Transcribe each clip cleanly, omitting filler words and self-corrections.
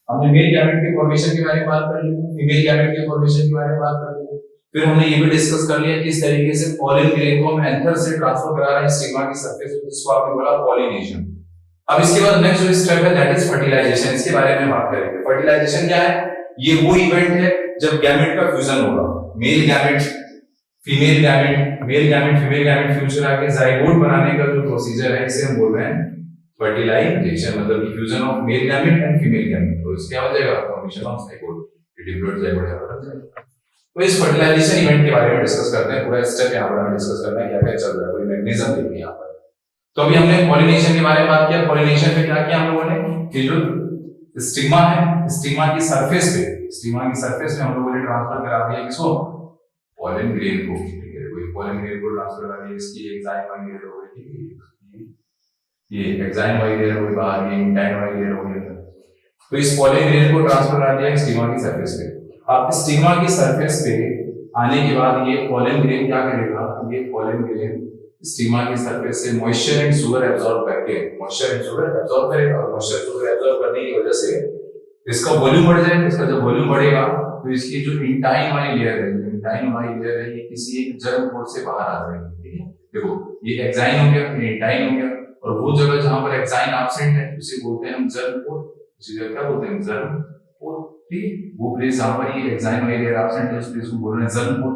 हमने male gamete के formation के बारे में बात कर ली, फीमेल गैमेट के फॉर्मेशन के बारे में बात कर ली। फिर हमने ये भी डिस्कस कर लिया किस तरीके से पॉलन ग्रेन को हम एंथर से ट्रांसफर करा रहे हैं स्टिग्मा की सरफेस पे, जिसको आपने बोला पॉलिनेशन। अब इसके बाद नेक्स्ट जो स्टेप है दैट इज फर्टिलाइजेशन। इसके बारे में बात करेंगे। फर्टिलाइजेशन क्या है? ये वो इवेंट है जब गैमेट का फ्यूजन होगा, male gamete female gamete, male gamete female gamete fusion आके जाइगोट बनाने का जो प्रोसीजर है इसे हम बोल रहे हैं फर्टिलाइजेशन, मतलब fusion of male gamete and female gamete. तो इसके क्या हो जाएगा? Formation of zygote, diploid zygote है। तो इस फर्टिलाइजेशन इवेंट के बारे में डिस्कस करते हैं। पूरा स्टेप यहाँ पर हमें डिस्कस करना है, क्या क्या चल रहा है, कोई मैकेनिज्म देखिए यहाँ पर। तो अभी हमने पॉलिनेशन के बारे में बात किया। पॉलिनेशन में क्या किया हम लोगों ने कि जो स्टिग्मा है, स्टिग्मा की सरफेस पे, स्टिग्मा की सरफेस में हम लोगों ने ट्रांसफर करा दिया किसको? पॉलन ग्रेन को। ठीक है, कोई पॉलन ग्रेन को ट्रांसफर करा दिया। इसकी एंजाइम वाली लेयर हो गई, ठीक है, ये एंजाइम वाली लेयर हो गई बाहर, ये इंटाइन वाली लेयर हो गई। तो इस पॉलन ग्रेन को ट्रांसफर करा दिया स्टिग्मा की सरफेस पे। अब स्टिग्मा की सरफेस पे आने के बाद ये पॉलन ग्रेन क्या करेगा? ये पॉलन ग्रेन स्टिग्मा की सरफेस से मॉइस्चर एंड शुगर एब्सॉर्ब करके, मॉइस्चर एंड शुगर एब्सॉर्ब करेगा, और मॉइस्चर शुगर एब्सॉर्ब करने की वजह से इसका वॉल्यूम बढ़ जाएगा। इसका जब वॉल्यूम बढ़ेगा तो इसकी जो इंटाइन वाली लेयर है, इंटाइन वाली लेयर है, ये किसी एक जर्म पोर से बाहर आ जाएगी। ठीक है, देखो ये एक्साइन हो गया, ये इंटाइन हो गया, और वो जगह जहां पर एक्साइन एब्सेंट है उसे बोलते हैं हम जर्म पोर। उसी जगह क्या बोलते हैं? जर्म पोर। ठीक है, वो प्लेस जहां पर ये एक्साइन वाली लेयर एब्सेंट है उस प्लेस को बोल रहे हैं जर्म पोर।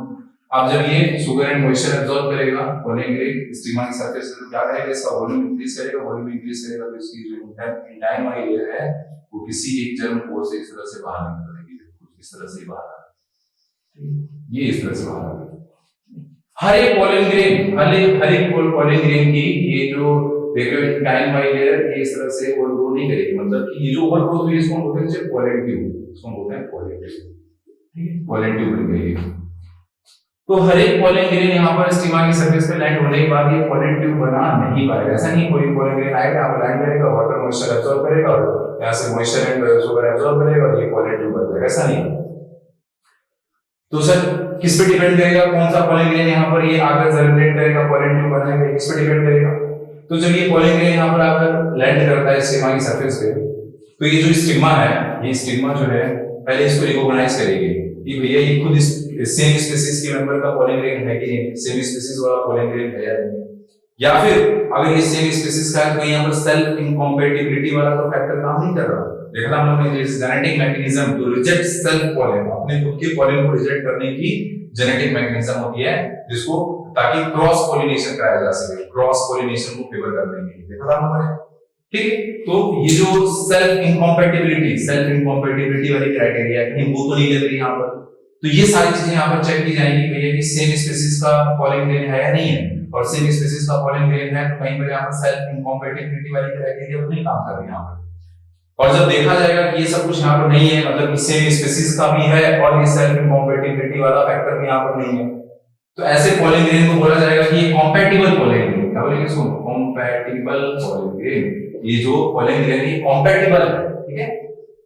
अब जब ये शुगर एंड मॉइस्चर एब्सॉर्ब करेगा पॉलन ग्रेन स्टिग्मा की सरफेस से, तो क्या करेगा? इसका वॉल्यूम इंक्रीज करेगा, वॉल्यूम इंक्रीज करेगा तो इसकी जो इंटाइन वाली लेयर है वो किसी एक जर्म पोर से इस तरह से बाहर निकलेगी, इस तरह से बाहर आ, ये इस तरह से बाहर आ गई। हर एक पॉलन ग्रेन, हर एक पॉलन ग्रेन की ये जो देखो इंटाइन वाली लेयर ये इस तरह से ओवरग्रो नहीं करेगी, मतलब कि ये जो ओवरग्रोथ हुई इसको बोलते हैं पॉलन ट्यूब, इसको बोलते हैं पॉलन ट्यूब। ठीक है, पॉलन ट्यूब बन गई। तो हर एक पॉलन ग्रेन यहाँ पर स्टिग्मा की सरफेस पे लैंड होने के बाद ये पॉलन ट्यूब बना नहीं पाएगा। ऐसा नहीं कोई पॉलन ग्रेन आएगा यहाँ पर लैंड करेगा, वाटर मॉइस्चर एब्सॉर्ब करेगा और यहाँ से मॉइस्चर एंड शुगर एब्सॉर्ब करेगा और ये पॉलन ट्यूब बन जाएगा, ऐसा नहीं। तो सर किस पे डिपेंड करेगा कौन सा पॉलन ग्रेन यहाँ पर ये आकर जनरेट करेगा, पॉलन ट्यूब बनाएगा, किस पे डिपेंड करेगा? तो जब ये पॉलन ग्रेन यहाँ पर आकर लैंड करता है स्टिग्मा की सरफेस पे, तो ये जो स्टिग्मा है, ये स्टिग्मा जो है पहले इसको रिकॉग्नाइज करेगी कि भैया ये खुद सेम स्पीसीज के मेंबर का पॉलन ग्रेन है कि नहीं, सेम स्पीसीज वाला पॉलन ग्रेन है या नहीं। या फिर अगर ये सेम स्पीसीज का है तो यहाँ पर सेल्फ इनकॉम्पैटिबिलिटी वाला तो फैक्टर काम नहीं कर रहा। देखा हम लोगों ने genetic mechanism to reject self pollen, अपने खुद के पॉलन को रिजेक्ट करने की जेनेटिक मैकेनिज्म होती है, जिसको ताकि क्रॉस पॉलिनेशन कराया जा सके, क्रॉस पॉलिनेशन को फेवर करने के लिए। देखा हम लोगों ने, ठीक है। तो ये जो सेल्फ इनकॉम्पैटिबिलिटी वाली क्राइटेरिया है, कहीं वो तो नहीं लग रही यहाँ पर। तो ये सारी चीजें यहाँ पर चेक की जाएंगी भैया कि सेम स्पीसीज का पॉलन ग्रेन है या नहीं है, और सेम स्पीसीज का पॉलन ग्रेन है तो कहीं पर यहाँ पर सेल्फ इनकॉम्पैटिबिलिटी वाली क्राइटेरिया नहीं काम कर रही यहाँ पर। और जब देखा जाएगा कि ये सब कुछ यहाँ पर नहीं है, मतलब कि सेम स्पीसीज का भी है और ये सेल्फ इनकॉम्पैटिबिलिटी वाला फैक्टर भी यहाँ पर नहीं है, तो ऐसे पॉलन ग्रेन को बोला जाएगा कि ये कॉम्पैटिबल पॉलन ग्रेन। क्या बोलेंगे? सुनो, कॉम्पैटिबल पॉलन ग्रेन, ये जो पॉलन ग्रेन है कॉम्पैटिबल है, ठीक है।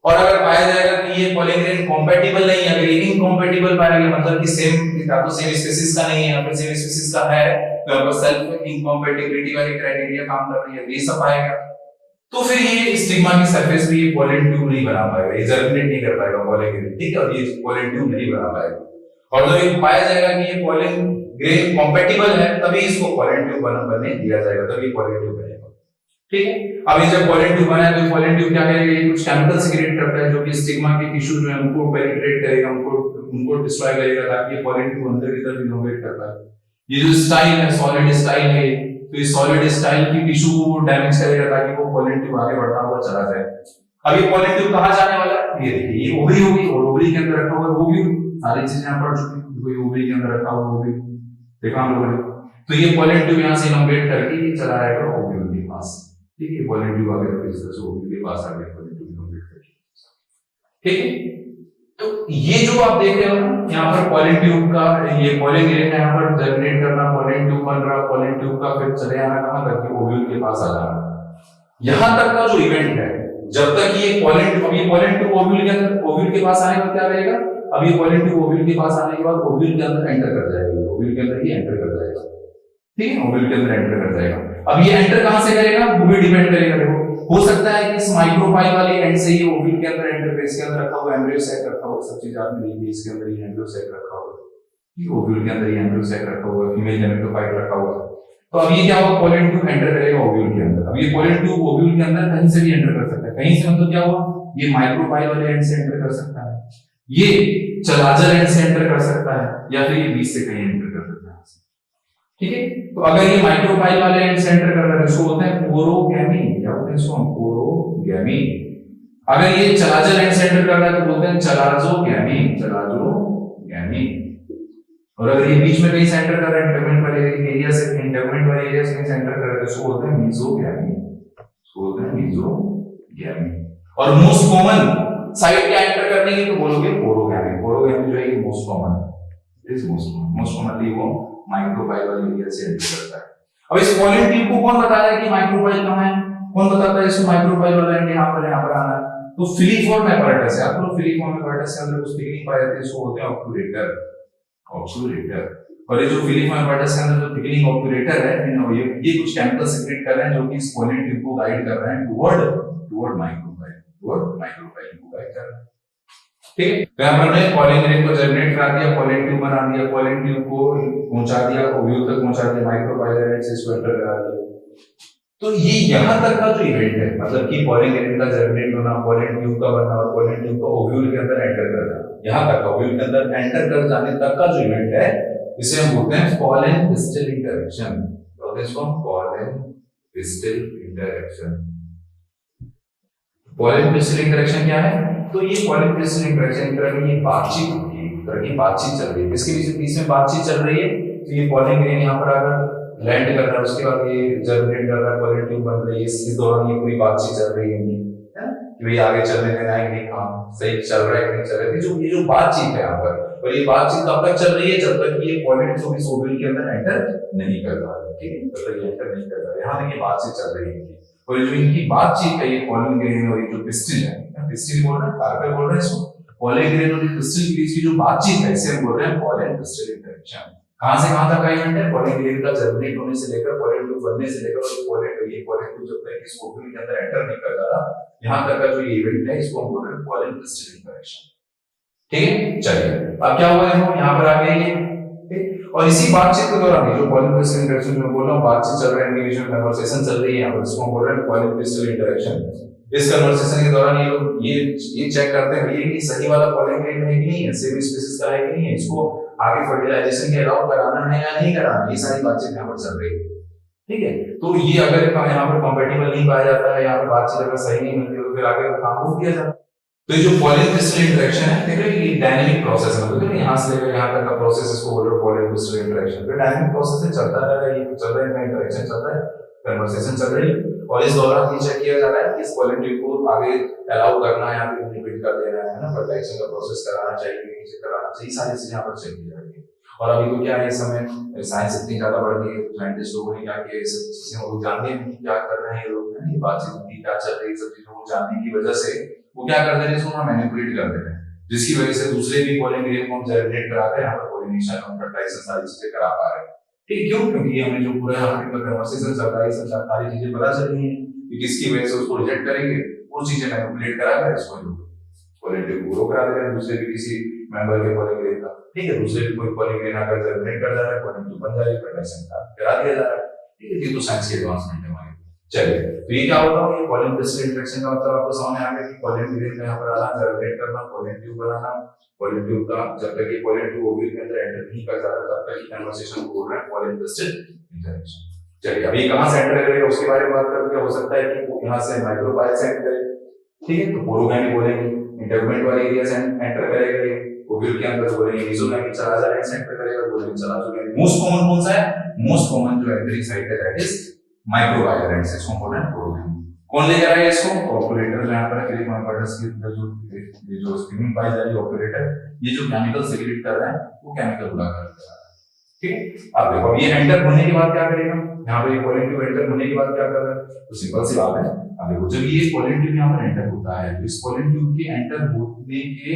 और अगर पाया जाएगा कि ये पॉलन ग्रेन कॉम्पैटिबल नहीं है, अगर ये इनकॉम्पैटिबल पाया गया मतलब कि सेम या तो सेम स्पीसीज का नहीं है या फिर सेम स्पीसीज का है, तो यहाँ पर सेल्फ इनकॉम्पैटिबिलिटी वाली क्राइटेरिया काम कर रही है, ये सब आएगा। तो फिर ये स्टिग्मा की सरफेस पे ये पॉलन ट्यूब नहीं बना पाएगा, ये जर्मिनेट नहीं कर पाएगा पॉलन ग्रेन, ठीक है, और ये पॉलन ट्यूब नहीं बना पाएगा। और जब ये पाया जाएगा कि ये पॉलन ग्रेन कॉम्पैटिबल है तभी इसको पॉलन ट्यूब बनने दिया जाएगा, तभी पॉलन ट्यूब बनेगा, ठीक है। अब ये जब पॉलन ट्यूब बना है तो पॉलन ट्यूब क्या करेगा? ये कुछ केमिकल सीक्रेट करता है जो कि स्टिग्मा के टिश्यू जो है उनको पेनिट्रेट करेगा, उनको डिस्ट्रॉय करेगा, ताकि ये पॉलन ट्यूब अंदर की तरफ इनोवेट करता है। ये जो स्टाइल है सॉलिड स्टाइल है, तो ये सॉलिड स्टाइल की टिश्यू को डैमेज करेगा ताकि वो पॉलन ट्यूब आगे बढ़ता हुआ चला जाए। अब ये पॉलन ट्यूब कहां जाने वाला है? ये देखिए, ये ओवरी होगी और ओवरी के अंदर रखा हुआ ओव्यूल, सारी चीजें यहां पढ़ चुके हैं, कोई ओवरी के अंदर रखा हुआ ओव्यूल देखा हम लोगों ने। तो ये पॉलन ट्यूब यहां से इनोवेट करके ये चला जाएगा ओव्यूल के पास, ठीक है। पॉलन ट्यूब आगे इस तरह से ओव्यूल के पास आ गया, पॉलन ट्यूब इनोवेट करके, ठीक है। तो ये जो आप देख रहे हो यहाँ पर पॉलन ट्यूब का, ये पॉलन ग्रेन है यहाँ पर जर्मिनेट करना, पॉलन ट्यूब बन रहा, पॉलन ट्यूब का फिर चले आना कहां तक? ओव्यूल के पास आ जाना। यहां तक का जो इवेंट है, जब तक ये पॉलन ट्यूब, अब ये पॉलन ट्यूब ओव्यूल के अंदर, ओव्यूल के पास आने का क्या करेगा? अब ये पॉलन ट्यूब ओव्यूल के पास आने के बाद ओव्यूल के अंदर एंटर कर जाएगा, ओव्यूल के अंदर ही एंटर कर जाएगा, ठीक है, ओव्यूल के अंदर एंटर कर जाएगा। अब ये एंटर कहां से करेगा वो भी डिपेंड करेगा। देखो हो सकता है कि इस माइक्रोपाइल वाले एंड से ही ओव्यूल के अंदर इंटरफेस के अंदर रखा हुआ एम्ब्रियो सैक रखा हुआ, सब चीज आपने देखी, इसके अंदर ये एम्ब्रियो सैक रखा हुआ, ये ओव्यूल के अंदर ये एम्ब्रियो सैक रखा हुआ, फीमेल गेमेटोफाइट रखा हुआ। तो अब ये क्या होगा, पोलन ट्यूब एंटर करेगा ओव्यूल के अंदर। अब ये पोलन ट्यूब ओव्यूल के अंदर कहीं से भी एंटर कर सकता है, कहीं से मतलब क्या हुआ, ये माइक्रोपाइल वाले एंड से एंटर कर सकता है, ये चलाजर एंड से एंटर कर सकता है, या फिर ये बीच से कहीं एंटर कर सकता है। ठीक है, तो अगर ये माइक्रोपाइल वाले एंड से एंटर कर रहा है इसको बोलते हैं पोरोगैमी, क्या बोलते हैं इसको, पोरोगैमी। अगर ये चलाजर एंड से एंटर कर रहा है तो बोलते हैं चलाजोगैमी, चलाजोगैमी। और अगर ये बीच में कहीं से एंटर कर रहा है इंटरमेंट वाले एरिया से, इंटरमेंट वाले एरिया से कहीं से एंटर कर रहा है तो इसको बोलते हैं मीजोगैमी, इसको बोलते हैं मीजोगैमी। और मोस्ट कॉमन साइट क्या एंटर करने की तो बोलोगे पोरोगैमी, पोरोगैमी जो है ये मोस्ट कॉमन है, इज मोस्ट कॉमनली वो माइक्रोपाइल वाले एरिया से एंटर करता है। अब इस पोलन ट्यूब को कौन बताता है कि माइक्रोपाइल कहां है, कौन बताता है इसको माइक्रोपाइल वाला एंड यहां पर आना है, तो फिलीफॉर्म एपैरेटस है, आपको फिलीफॉर्म एपैरेटस के अंदर कुछ थिकनिंग पाई जाती है, इसको बोलते हैं ऑब्टूरेटर, ऑब्टूरेटर। और ये जो फिलीफॉर्म एपैरेटस के अंदर जो थिकनिंग ऑब्टूरेटर है, ये कुछ केमिकल सीक्रेट कर रहे हैं जो कि इस पोलन ट्यूब को गाइड कर रहे हैं टुवर्ड माइक्रोपाइल, टुवर्ड माइक्रोपाइल को गाइड कर रहे हैं। ठीक है, तो यहां पर हमने पोलन ग्रेन को जनरेट करा दिया, पोलन ट्यूब बना दिया, पोलन ट्यूब को पहुंचा दिया, ओव्यूल तक पहुंचा दिया, माइक्रोपाइल एंड से इसको एंटर करा दिया। तो ये यहां तक का जो इवेंट है, मतलब कि पोलन ग्रेन का जनरेट होना, पोलन ट्यूब का बनना और पोलन ट्यूब को ओव्यूल के अंदर एंटर कर जाना, यहां तक ओव्यूल के अंदर एंटर कर जाने तक का जो इवेंट है इसे हम बोलते हैं पोलन पिस्टल इंटरेक्शन। बोलते हैं इसको pollen pistol interaction. Pollen pistol interaction क्या है, तो ये पोलन पिस्टल इंटरेक्शन एक तरह की बातचीत होती है, एक तरह की बातचीत चल रही है, इसके बीच में बातचीत चल रही है। तो ये पोलन ग्रेन यहाँ पर आकर लैंड कर रहा है, उसके बाद ये जर्मिनेट कर रहा है, पोलन ट्यूब बन रही है, इस दौरान ये पूरी बातचीत चल रही है कि भाई आगे चलने देना है कि नहीं, हाँ सही चल रहा है कि नहीं चल रहा है, जो ये जो बातचीत है यहाँ पर, और ये बातचीत तब तक चल रही है जब तक ये पोलन ट्यूब इस ओव्यूल के अंदर एंटर नहीं कर रहा है, ठीक है, तब तक ये एंटर नहीं कर रहा है, यहाँ तक ये बातचीत चल रही है। और जो इनकी बातचीत है, ये पोलन ग्रेन और ये जो पिस्टिल है, पिस्टिल बोल रहे हैं, कार्पेल बोल रहे हैं इसको, पोलन ग्रेन और पिस्टिल के बीच की जो बातचीत है इसे हम बोल रहे हैं पोलन पिस्टिल इंटरेक्शन। कहां से कहां तक का इवेंट है, पोलन ग्रेन का जर्मिनेट होने से लेकर पोलन ट्यूब बनने से लेकर ये पोलन ट्यूब जब तक इस ओव्यूल के अंदर एंटर नहीं कर रहा, यहां तक का जो इवेंट है इसको हम बोल रहे हैं पोलन पिस्टिल इंटरेक्शन। ठीक है, चलिए अब क्या हुआ है, हम यहां पर आ गए ये, ठीक। और इसी बातचीत के दौरान जो पोलन पिस्टल इंटरेक्शन में बोल रहा हूं, बातचीत चल रहा है, इंडिविजुअल कन्वर्सेशन चल रही है, यहां पर इसको हम बोल रहे हैं पोलन पिस्टल इंटरेक्शन। इस कन्वर्सेशन के दौरान ये लोग ये चेक करते हैं ये कि सही वाला पोलन ग्रेन है कि नहीं है, सेम स्पीशीज का है कि नहीं है, इसको आगे फर्टिलाइजेशन के अलाउ कराना है या नहीं कराना, ये सारी बातचीत यहां पर चल रही है। ठीक है, तो ये अगर यहां पर कंपैटिबल नहीं पाया जाता है, यहां पर बातचीत अगर सही नहीं मिलती तो फिर आगे काम रोक दिया जाता है। तो ये जो पोलन पिस्टल इंटरेक्शन है, देख रहे हैं, ये डायनामिक प्रोसेस है, मतलब यहां से लेकर यहां तक का प्रोसेस इसको बोल रहे हैं पोलन पिस्टल इंटरेक्शन। तो डायनामिक प्रोसेस है, चलता रह रहा है, ये चल रहा है, इंटरेक्शन चल रहा है, कन्वर्सेशन चल रही है, और इस दौरान ये चेक किया जा रहा है कि इस पोलन ट्यूब को आगे अलाउ करना है या फिर इनहिबिट कर देना है ना, फर्टिलाइजेशन का प्रोसेस कराना चाहिए कि नहीं कराना चाहिए, सारी चीजें यहां पर चेक की जा रही है। और अभी तो क्या है, इस समय साइंस इतनी ज्यादा बढ़ गई है, साइंटिस्ट लोगों ने क्या किया, ये सब चीजें वो जानते हैं कि क्या कर रहे हैं ये लोग, ये बातचीत की क्या चल रही है, सब चीजों को जानने की वजह से वो क्या कर दे रहे हैं, इसको मैनिपुलेट कर दे रहे हैं, जिसकी वजह से दूसरे भी पोलन ग्रेन को हम जनरेट कराते हैं, यहाँ पर पोलिनेशन और फर्टिलाइजेशन सारी चीजें करा पा रहे हैं। ठीक, क्यों, क्योंकि हमें जो पूरा यहाँ पे कन्वर्सेशन चल रहा है, सब सारी चीजें पता चल रही हैं कि किसकी वजह से उसको रिजेक्ट करेंगे, वो चीजें मैनिपुलेट करा कर इसको पोलन ट्यूब ग्रो करा दे रहे हैं दूसरे भी किसी मेंबर के पोलन ग्रेन का। ठीक है, दूसरे भी कोई पोलन ग्रेन आकर जनरेट कर जा रहा है, पोलन ट्यूब बन जा रही है, फर्टिलाइजेशन करा दिया जा रहा है। ठीक है, ये तो साइंस की एडवांसमेंट है हमारी। चलिए, तो ये क्या होता है, ये पोलन पिस्टल इंटरेक्शन का मतलब आपको समझ आ गया कि पोलन ग्रेन का यहाँ पर आना, जनरेट करना, पोलन ट्यूब बनाना, पोलन ट्यूब का जब तक ये पोलन ट्यूब ओव्यूल के अंदर एंटर नहीं कर जाता तब तक ये कन्वर्सेशन को बोल रहे हैं पोलन पिस्टल इंटरेक्शन। चलिए, अभी कहां से एंटर करेगा उसके बारे में बात करते हैं। हो सकता है कि वो यहां से माइक्रोपाइल से एंटर करे, ठीक है, तो पोरोगैमी बोलेंगे, इंटरमेंट वाले एरिया से एंटर करेगा, ये ओव्यूल के अंदर बोलेंगे मीजोगैमी, चलाजर से एंटर करेगा, बोलेंगे चलाजोगैमी। मोस्ट कॉमन कौन सा है, मोस्ट कॉमन जो एंट्री साइट है दैट इज माइक्रोपाइल एंड से इसको बोलते हैं पोरोगैमी। कौन ले जा रहा है इसको, ऑपरेटर जो यहां पर फिलीफॉर्म एपैरेटस की जो स्टीमिंग पाई जा रही है ऑपरेटर, ये जो केमिकल सीक्रेट कर रहा है वो केमिकल बुला कर रहा है। ठीक है, अब देखो ये एंटर होने के बाद क्या करेगा, यहाँ पे पोलन ट्यूब एंटर होने के बाद क्या कर रहा है, तो सिंपल सी बात है, अब देखो जब ये पोलन ट्यूब यहाँ पर एंटर होता है तो इस पोलन ट्यूब के एंटर होने के,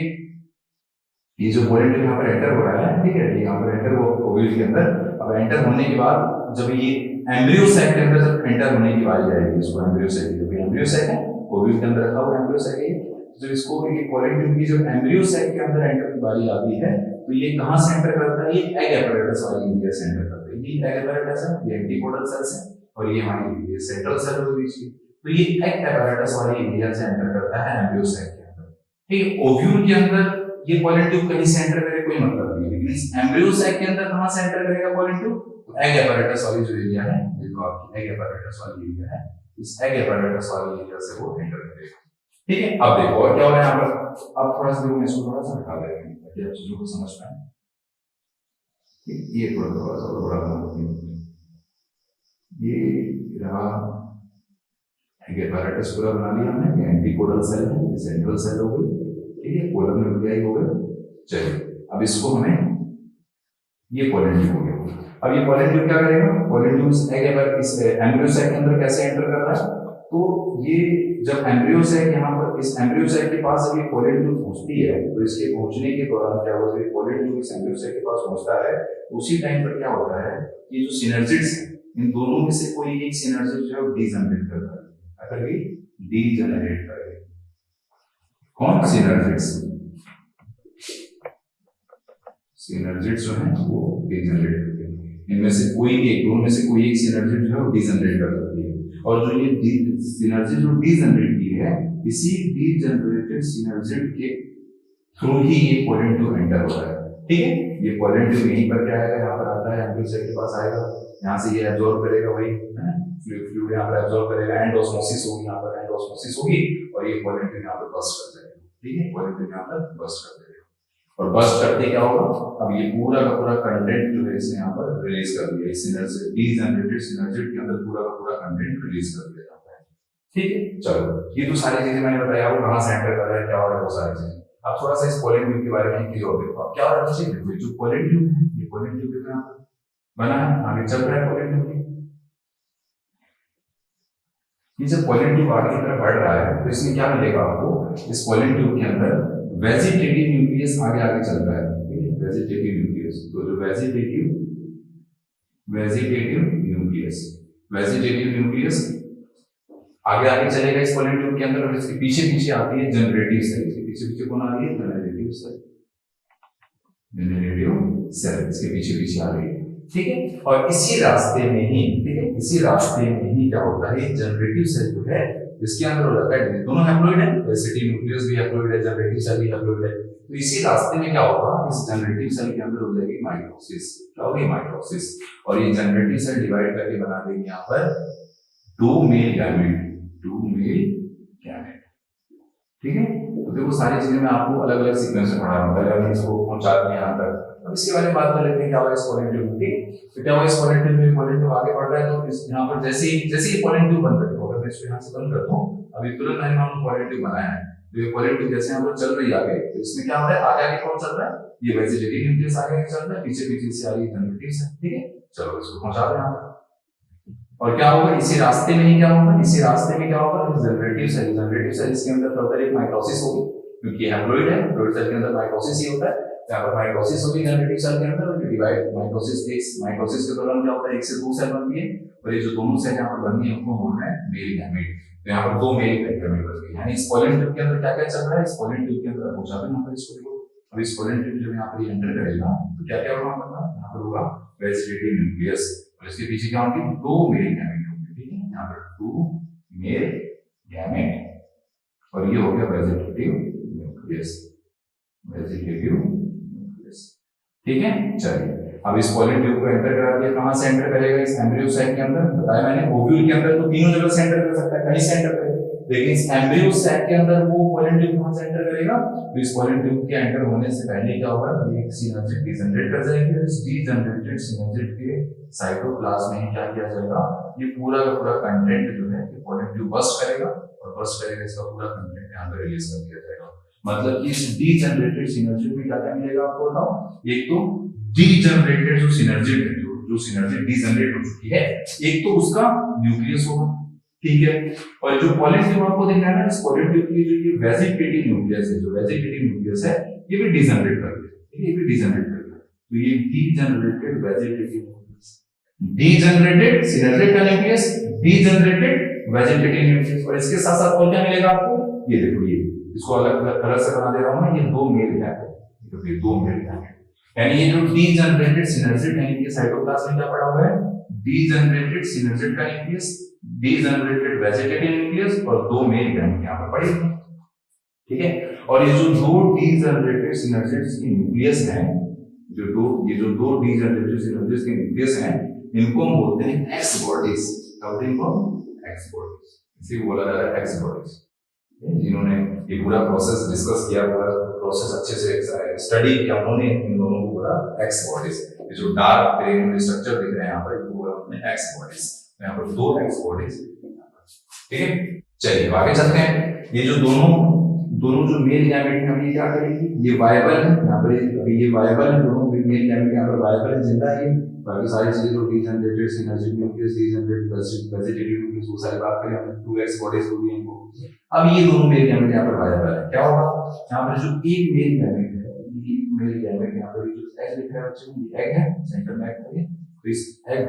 ये जो पोलन ट्यूब यहाँ पर एंटर हो रहा है, ठीक है, यहाँ पर एंटर हुआ ओव्यूल के अंदर, अब एंटर होने के बाद जब ये एम्ब्रियो साइट के अंदर जब एंटर होने की बारी आएगी, इसको एम्ब्रियो साइट, एम्ब्रियो सैक है, ओव्यूल के अंदर रखा हुआ एम्ब्रियो सैक है। जब इसको ये पॉलन ट्यूब की जो एम्ब्रियो सैक के अंदर एंटर की बारी आती है तो ये कहां से एंटर करता है, ये एग एपैरेटस वाली एरिया से एंटर करता है। ये एग एपैरेटस है, ये एंटीपोडल सेल्स है और ये हमारी ये सेंट्रल सेल है बीच की। तो ये एग एपैरेटस वाली एरिया से एंटर करता है एम्ब्रियो सैक के अंदर। ठीक, ओव्यूल के अंदर ये पॉलन ट्यूब कहीं से एंटर करे कोई मतलब नहीं, लेकिन इस एम्ब्रियो सैक के अंदर कहां से एंटर करेगा पॉलन ट्यूब, तो एग एपैरेटस वाली जो एरिया है, ये जो आपकी एग एपैरेटस वाली एरिया है, इस एग एपैरेटस वाली एरिया से वो एंटर करेगा। ठीक है, अब देखो और क्या हो रहा है यहाँ पर। अब थोड़ा सा देखो, इसको थोड़ा सा हटा देंगे ताकि आप चीजों को समझ पाए। ये थोड़ा सा बड़ा ये रहा एग एपैरेटस पूरा बना लिया हमने। ये एंटीपोडल सेल है, ये सेंट्रल सेल हो गई। ठीक है, पोलर न्यूक्लियाई हो गए। चलिए अब इसको हमें ये पॉलन ट्यूब हो गया। अब ये पॉलन ट्यूब क्या करेगा, pollen tube egg embryo sac के अंदर कैसे एंटर कर रहा है, तो ये जब एम्ब्रियो सैक यहाँ पर इस एम्ब्रियो सैक के पास जब ये पॉलन ट्यूब पहुंचती है तो इसके पहुंचने के दौरान क्या होगा, जब पॉलन ट्यूब इस एम्ब्रियो सैक के पास पहुंचता है तो उसी टाइम पर क्या होता है, ये जो सिनर्जिड्स हैं इन दोनों में से कोई एक सिनर्जिड जो है डीजनरेट करता है। अगर भी डीजनरेट करे, कौन सिनर्जिड्स, सिनर्जिड्स जो है वो डीजनरेट करते हैं। इनमें से कोई एक, दोनों में से कोई एक सिनर्जिड जो है वो डीजनरेट कर सकती है। और जो ये सिनर्जिड जो डीजनरेट की है, इसी डीजनरेटेड सिनर्जिड के थ्रू ही ये पॉलन ट्यूब एंटर हो रहा है। ठीक है, ये पॉलन ट्यूब यहीं पर क्या आएगा, यहाँ पर आता है एम्ब्रियो सैक के पास आएगा, यहाँ से ये एब्जॉर्ब करेगा, वही फ्लूइड यहाँ पर एब्जॉर्ब करेगा, एंडोस्मोसिस होगी, यहाँ पर एंडोस्मोसिस होगी और ये पॉलन ट्यूब यहाँ पर बस्ट कर जाएगा। ठीक है, पॉलन ट्यूब यहाँ पर बस्ट कर देगा और बस्ट करते क्या होगा, अब ये पूरा का पूरा कंटेंट जो है इसने यहाँ पर रिलीज कर दिया, इस सिनर्जिड डीजनरेटेड सिनर्जिड के अंदर पूरा का पूरा कंटेंट रिलीज कर दिया जाता है। ठीक है, चलो ये तो सारी चीजें मैंने बताया वो कहां से एंटर कर रहा है, क्या हो रहा है, वो सारी चीजें। अब थोड़ा सा इस पॉलन ट्यूब के बारे में एक चीज और देखो, अब क्या हो रहा है, देखो जो पॉलन ट्यूब है, ये पॉलन ट्यूब यहाँ बना है, आगे चल रहा है पॉलन ट्यूब। ये जब पॉलन ट्यूब आगे की तरफ बढ़ रहा है तो इसमें क्या मिलेगा आपको, इस पॉलन ट्यूब के अंदर वेजिटेटिव न्यूक्लियस आगे आगे चल रहा है। ठीक है, वेजिटेटिव न्यूक्लियस, तो जो वेजिटेटिव न्यूक्लियस आगे आगे चलेगा इस पॉलन ट्यूब के अंदर और इसके पीछे पीछे आती है जनरेटिव सेल। इसके पीछे पीछे कौन आ रही है, जनरेटिव सेल, इसके पीछे पीछे आ रही है। ठीक है, और इसी रास्ते में ही, ठीक है, इसी रास्ते में ही क्या होता है, जनरेटिव सेल जो है इसके अंदर हो जाता है, दोनों हैप्लॉइड है, वेजिटेटिव न्यूक्लियस भी हैप्लॉइड है, जनरेटिव सेल भी हैप्लॉइड है। तो इसी रास्ते में क्या होगा, इस जनरेटिव सेल के अंदर हो जाएगी माइटोसिस। क्या होगी, माइटोसिस, और ये जनरेटिव सेल डिवाइड करके बना देंगे यहाँ पर टू मेल गैमेट। ठीक है, तो देखो सारी चीजें मैं आपको अलग अलग सीक्वेंस में पढ़ा रहा हूँ, पहले हमने इसको पहुंचा दिया यहाँ तक। अब इसके बारे में बात कर लेते हैं, क्या हुआ इस पॉलन ट्यूब में। तो क्या हुआ इस पॉलन ट्यूब में, पॉलन ट्यूब आगे बढ़ रहा है तो इस यहाँ पर जैसे ही पॉलन ट्यूब बंद करते हो, अगर मैं इसको यहाँ से बंद करता हूँ, अभी तुरंत मैंने हम पॉलन ट्यूब बनाया है, तो ये पॉलन ट्यूब जैसे यहाँ पर चल रही है आगे, तो इसमें क्या हो रहा है, आगे आगे कौन चल रहा है, ये वेजिटेटिव न्यूक्लियस आगे आगे चल रहा है, पीछे पीछे से आ रही है जनरेटिव सेल। ठीक है, चलो इसको पहुंचा दें यहाँ पर। और क्या होगा, इसी रास्ते में ही क्या होगा, इसी रास्ते में क्या होगा, जनरेटिव सेल इसके अंदर फर्दर एक माइटोसिस होगी, क्योंकि हैप्लॉइड है, हैप्लॉइड सेल के अंदर माइटोसिस ही होता है। यहाँ पर माइटोसिस होगी जनरेटिव सेल के अंदर, और डिवाइड माइटोसिस के दौरान क्या होता है, एक से दो सेल बनती है, और ये जो दोनों सेल यहाँ पर बनती है उनको बोल रहे हैं मेल गैमेट। तो यहाँ पर दो मेल गैमेट बनती है। यानी इस पॉलन ट्यूब के अंदर क्या क्या चल रहा है, इस पॉलन ट्यूब के अंदर पहुंचा दें यहाँ पर इसको देखो। अब इस पॉलन ट्यूब जब यहाँ पर एंटर करेगा तो क्या क्या होगा, यहाँ पर होगा वेजिटेटिव न्यूक्लियस, और इसके पीछे क्या होंगे, दो मेल गैमेट होंगे। ठीक है, यहाँ पर टू मेल गैमेट, और ये हो गया वेजिटेटिव न्यूक्लियस। ठीक है, चलिए अब इस पॉलन ट्यूब को एंटर करा दिया, कहां से एंटर करेगा, इस एम्ब्रियो सैक के अंदर। बताया मैंने ओव्यूल के अंदर तो तीनों जगह से एंटर कर सकता है, कहीं से एंटर करेगा, लेकिन इस एम्ब्रियो सैक के अंदर वो पॉलन ट्यूब कहां से एंटर करेगा, तो इस पॉलन ट्यूब के एंटर होने से पहले क्या होगा, ये एक सिनर्जिड डीजनरेट कर जाएगी, इस डीजनरेटेड सिनर्जिड के साइटोप्लाज्म में क्या किया जाएगा, ये पूरा का पूरा कंटेंट जो है ये पॉलन ट्यूब बस्ट करेगा, और बस्ट करेगा इसका पूरा कंटेंट यहाँ पे रिलीज कर दिया जाएगा। मतलब कि इस डीजनरेटेड सिनर्जिड में क्या क्या मिलेगा आपको बताओ, एक तो डीजनरेटेड जो सिनर्जिड है, जो सिनर्जिड डीजनरेट हो चुकी है, एक तो उसका न्यूक्लियस होगा। ठीक है, और जो पॉलन ट्यूब आपको देखना है ना, इस पॉलन ट्यूब की जो ये वेजिटेटिव न्यूक्लियस है, जो वेजिटेटिव न्यूक्लियस है ये भी डीजनरेट कर देगा। ठीक है, ये भी डीजनरेट करेगा, तो ये degenerated vegetative nucleus, degenerated synergid का न्यूक्लियस, डीजनरेटेड वेजिटेटिव न्यूक्लियस, और इसके साथ साथ और क्या मिलेगा आपको, ये देखो, ये इसको अलग अलग कलर से बना दे रहा हूं मैं, ये 2 मेल गैप है, तो ये 2 मेल गैप है, यानी ये जो डीजनरेटेड सिनर्जिड है, इनके साइटोप्लाज्म में क्या पड़ा हुआ है, डीजनरेटेड सिनर्जिड का न्यूक्लियस, डीजनरेटेड वेजिटेटिव न्यूक्लियस और 2 मेल गैप यहां पर पड़े हुए हैं, ठीक है। और ये जो 2 डीजनरेटेड सिनर्जिड्स के न्यूक्लियस हैं, ये जो 2 डीजनरेटेड सिनर्जिड्स के न्यूक्लियस हैं, इनको हम बोलते हैं एक्स बॉडीज, क्या बोलते हैं इनको, एक्स बॉडीज, इसे बोला जाता है एक्स बॉडीज। जिन्होंने ये पूरा प्रोसेस डिस्कस किया, पूरा प्रोसेस अच्छे से स्टडी किया, उन्होंने इन दोनों को बोला एक्स बॉडीज। ये जो डार्क ग्रे स्ट्रक्चर दिख रहे हैं यहाँ पर, इनको बोला उन्होंने एक्स बॉडीज, यहाँ पर 2 एक्स बॉडीज, ठीक है। चलिए आगे चलते हैं। ये जो दोनों जो मेल गैमेट हैं, ये क्या करेंगे, ये वायबल है यहाँ पर, अभी ये वायबल है, दोनों मेल गैमेट यहाँ पर वायबल है, जिंदा है, बाकी सारी चीजें जो degenerated synergid nucleus, degenerated vegetative nucleus, वो सारी बात करें हमने, 2x बॉडीज हो गई इनको। अब ये दोनों मेल गैमेट यहाँ पर वायबल है, क्या होगा, यहाँ पर जो एक मेल गैमेट है, ये मेल गैमेट यहाँ पर जो एग लिखा है बच्चों, ये एग है, सेंटर में एग है, तो इस एग,